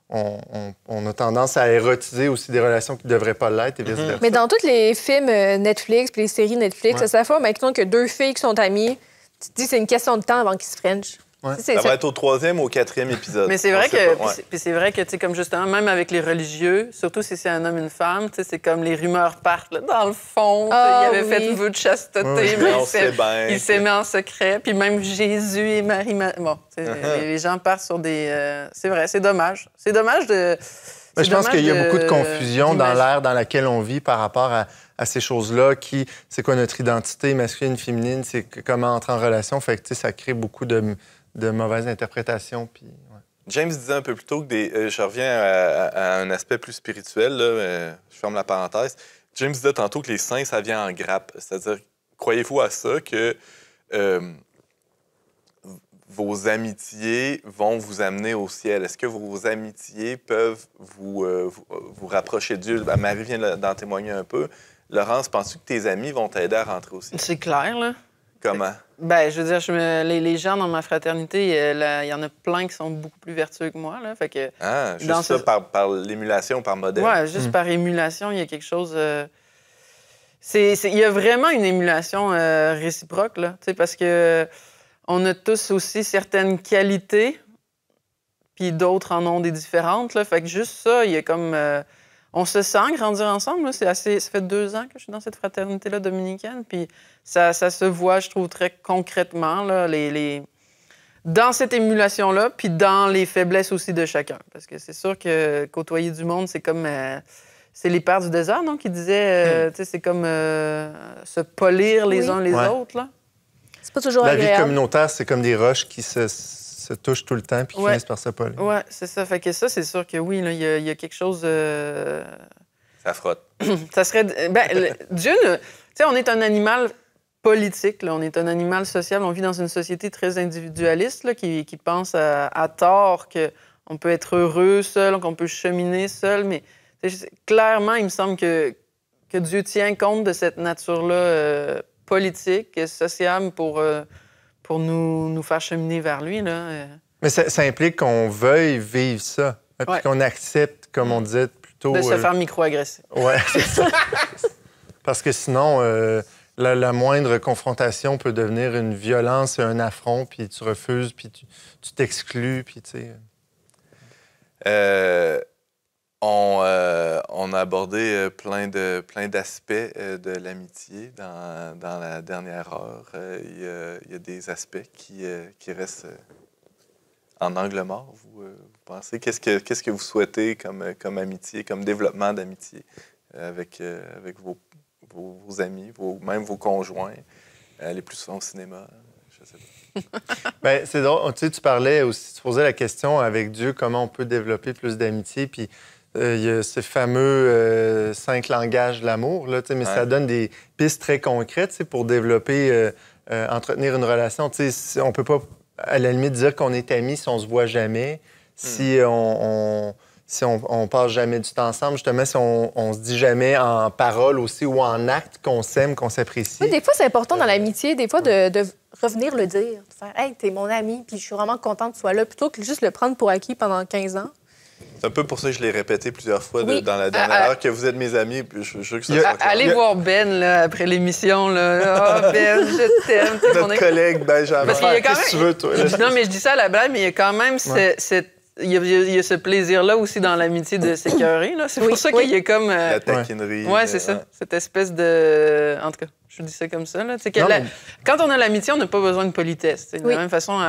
on a tendance à érotiser aussi des relations qui ne devraient pas l'être et vice-versa. Mais dans tous les films Netflix puis les séries Netflix, ça fait maintenant que deux filles qui sont amies, tu te dis c'est une question de temps avant qu'ils se frenchent. Ouais. Ça va être au 3e ou au 4e épisode. Mais c'est vrai que, puis c'est vrai que, tu sais, comme justement, même avec les religieux, surtout si c'est un homme et une femme, tu sais, c'est comme les rumeurs partent, là, dans le fond. Il avait fait vœu de chasteté, mais il s'aimait en secret. Puis même Jésus et Marie... Bon, les gens partent sur des... c'est vrai, c'est dommage. C'est dommage de... Mais je pense qu'il y a beaucoup de confusion dans l'ère dans laquelle on vit par rapport à ces choses-là. C'est quoi notre identité masculine, féminine, c'est comment entrer en relation. Fait que, tu sais, ça crée beaucoup de mauvaises interprétations. Puis, James disait un peu plus tôt que je reviens à un aspect plus spirituel, là, je ferme la parenthèse. James disait tantôt que les saints, ça vient en grappe. C'est-à-dire, croyez-vous à ça que vos amitiés vont vous amener au ciel? Est-ce que vos amitiés peuvent vous rapprocher de Dieu? Marie vient d'en témoigner un peu. Laurence, penses-tu que tes amis vont t'aider à rentrer au ciel? C'est clair, là. Comment? Ben, je veux dire, les gens dans ma fraternité, il y en a plein qui sont beaucoup plus vertueux que moi. Là, fait que, juste ça par l'émulation, par modèle? Oui, juste par émulation, il y a quelque chose... il y a vraiment une émulation réciproque, là, parce que on a tous aussi certaines qualités, puis d'autres en ont des différentes. Là, fait que juste ça, il y a comme... on se sent grandir ensemble. Là. Ça fait 2 ans que je suis dans cette fraternité-là dominicaine. Puis ça se voit, je trouve, très concrètement, là, dans cette émulation-là, puis dans les faiblesses aussi de chacun. Parce que c'est sûr que côtoyer du monde, c'est comme... c'est les pères du désert, non, qui disaient... tu sais, c'est comme se polir les uns les autres, là. C'est pas toujours agréable. La vie communautaire, c'est comme des roches qui se touchent tout le temps puis qui finissent par se polir. Oui, c'est ça. Fait que ça, c'est sûr que oui, il y a quelque chose... Ça frotte. Ça serait... Dieu, tu sais, on est un animal politique, là. On est un animal social. On vit dans une société très individualiste là, qui pense à tort qu'on peut être heureux seul, qu'on peut cheminer seul. Mais clairement, il me semble que Dieu tient compte de cette nature-là politique et sociale pour nous faire cheminer vers lui. Là. Mais ça implique qu'on veuille vivre ça, puis qu'on accepte, comme on disait plus tôt... De se faire micro-agresser. Oui, c'est ça. Parce que sinon, la moindre confrontation peut devenir une violence et un affront, puis tu refuses, puis tu t'exclus, puis tu sais... On a abordé plein d'aspects de l'amitié dans la dernière heure. Il y a des aspects qui restent en angle mort, vous pensez? Qu'est-ce que vous souhaitez comme amitié, comme développement d'amitié avec vos amis, même vos conjoints? Aller plus souvent au cinéma, je sais pas. Bien, c'est drôle. Tu sais, tu parlais aussi, tu posais la question avec Dieu, comment on peut développer plus d'amitié, puis il y a ce fameux 5 langages de l'amour, là, mais ça donne des pistes très concrètes pour développer, entretenir une relation. On peut pas, à la limite, dire qu'on est amis si on se voit jamais, si on passe jamais du temps ensemble, justement, si on se dit jamais en parole aussi ou en acte qu'on s'aime, qu'on s'apprécie. Oui, des fois, c'est important dans l'amitié, des fois, de revenir le dire, de faire « Hey, t'es mon ami, puis je suis vraiment contente que tu sois là », plutôt que juste le prendre pour acquis pendant 15 ans. C'est un peu pour ça que je l'ai répété plusieurs fois dans la dernière heure, que vous êtes mes amis, puis je veux que ça soit clair. Allez voir Ben, là, après l'émission, là. Oh, Ben, je t'aime. Notre collègue Benjamin. Parce qu'il y a quand même... Qu'est-ce que tu veux, toi? Non, mais je dis ça à la blague, mais il y a quand même il y a ce plaisir-là aussi dans l'amitié de s'écœurer, là. C'est pour ça qu'il y a comme... La taquinerie. Oui, c'est ça. Cette espèce de... En tout cas, je dis ça comme ça, là. Quand on a l'amitié, on n'a pas besoin de politesse. De la même façon,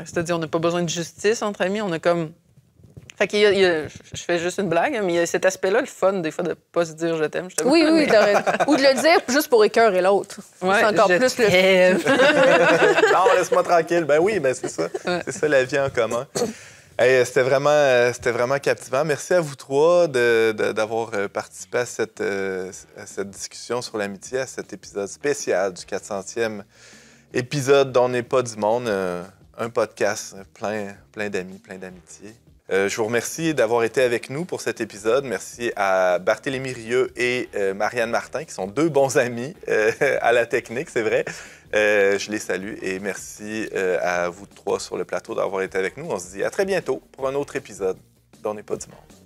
c'est-à-dire, on n'a pas besoin de justice entre amis. On a comme... Fait qu'il je fais juste une blague, mais il y a cet aspect-là, le fun, des fois, de ne pas se dire « je t'aime ». Oui, ou de le dire juste pour écœurer l'autre. Ouais, c'est encore plus le... Non, laisse-moi tranquille. Ben oui, ben c'est ça. Ouais. C'est ça, la vie en commun. Hey, c'était vraiment captivant. Merci à vous trois d'avoir participé à cette discussion sur l'amitié, à cet épisode spécial du 400e épisode d'On n'est pas du monde. Un podcast plein d'amis, plein d'amitié. Je vous remercie d'avoir été avec nous pour cet épisode. Merci à Barthélémy Rieu et Marianne Martin, qui sont deux bons amis à la technique, c'est vrai. Je les salue et merci à vous trois sur le plateau d'avoir été avec nous. On se dit à très bientôt pour un autre épisode d'On n'est pas du monde.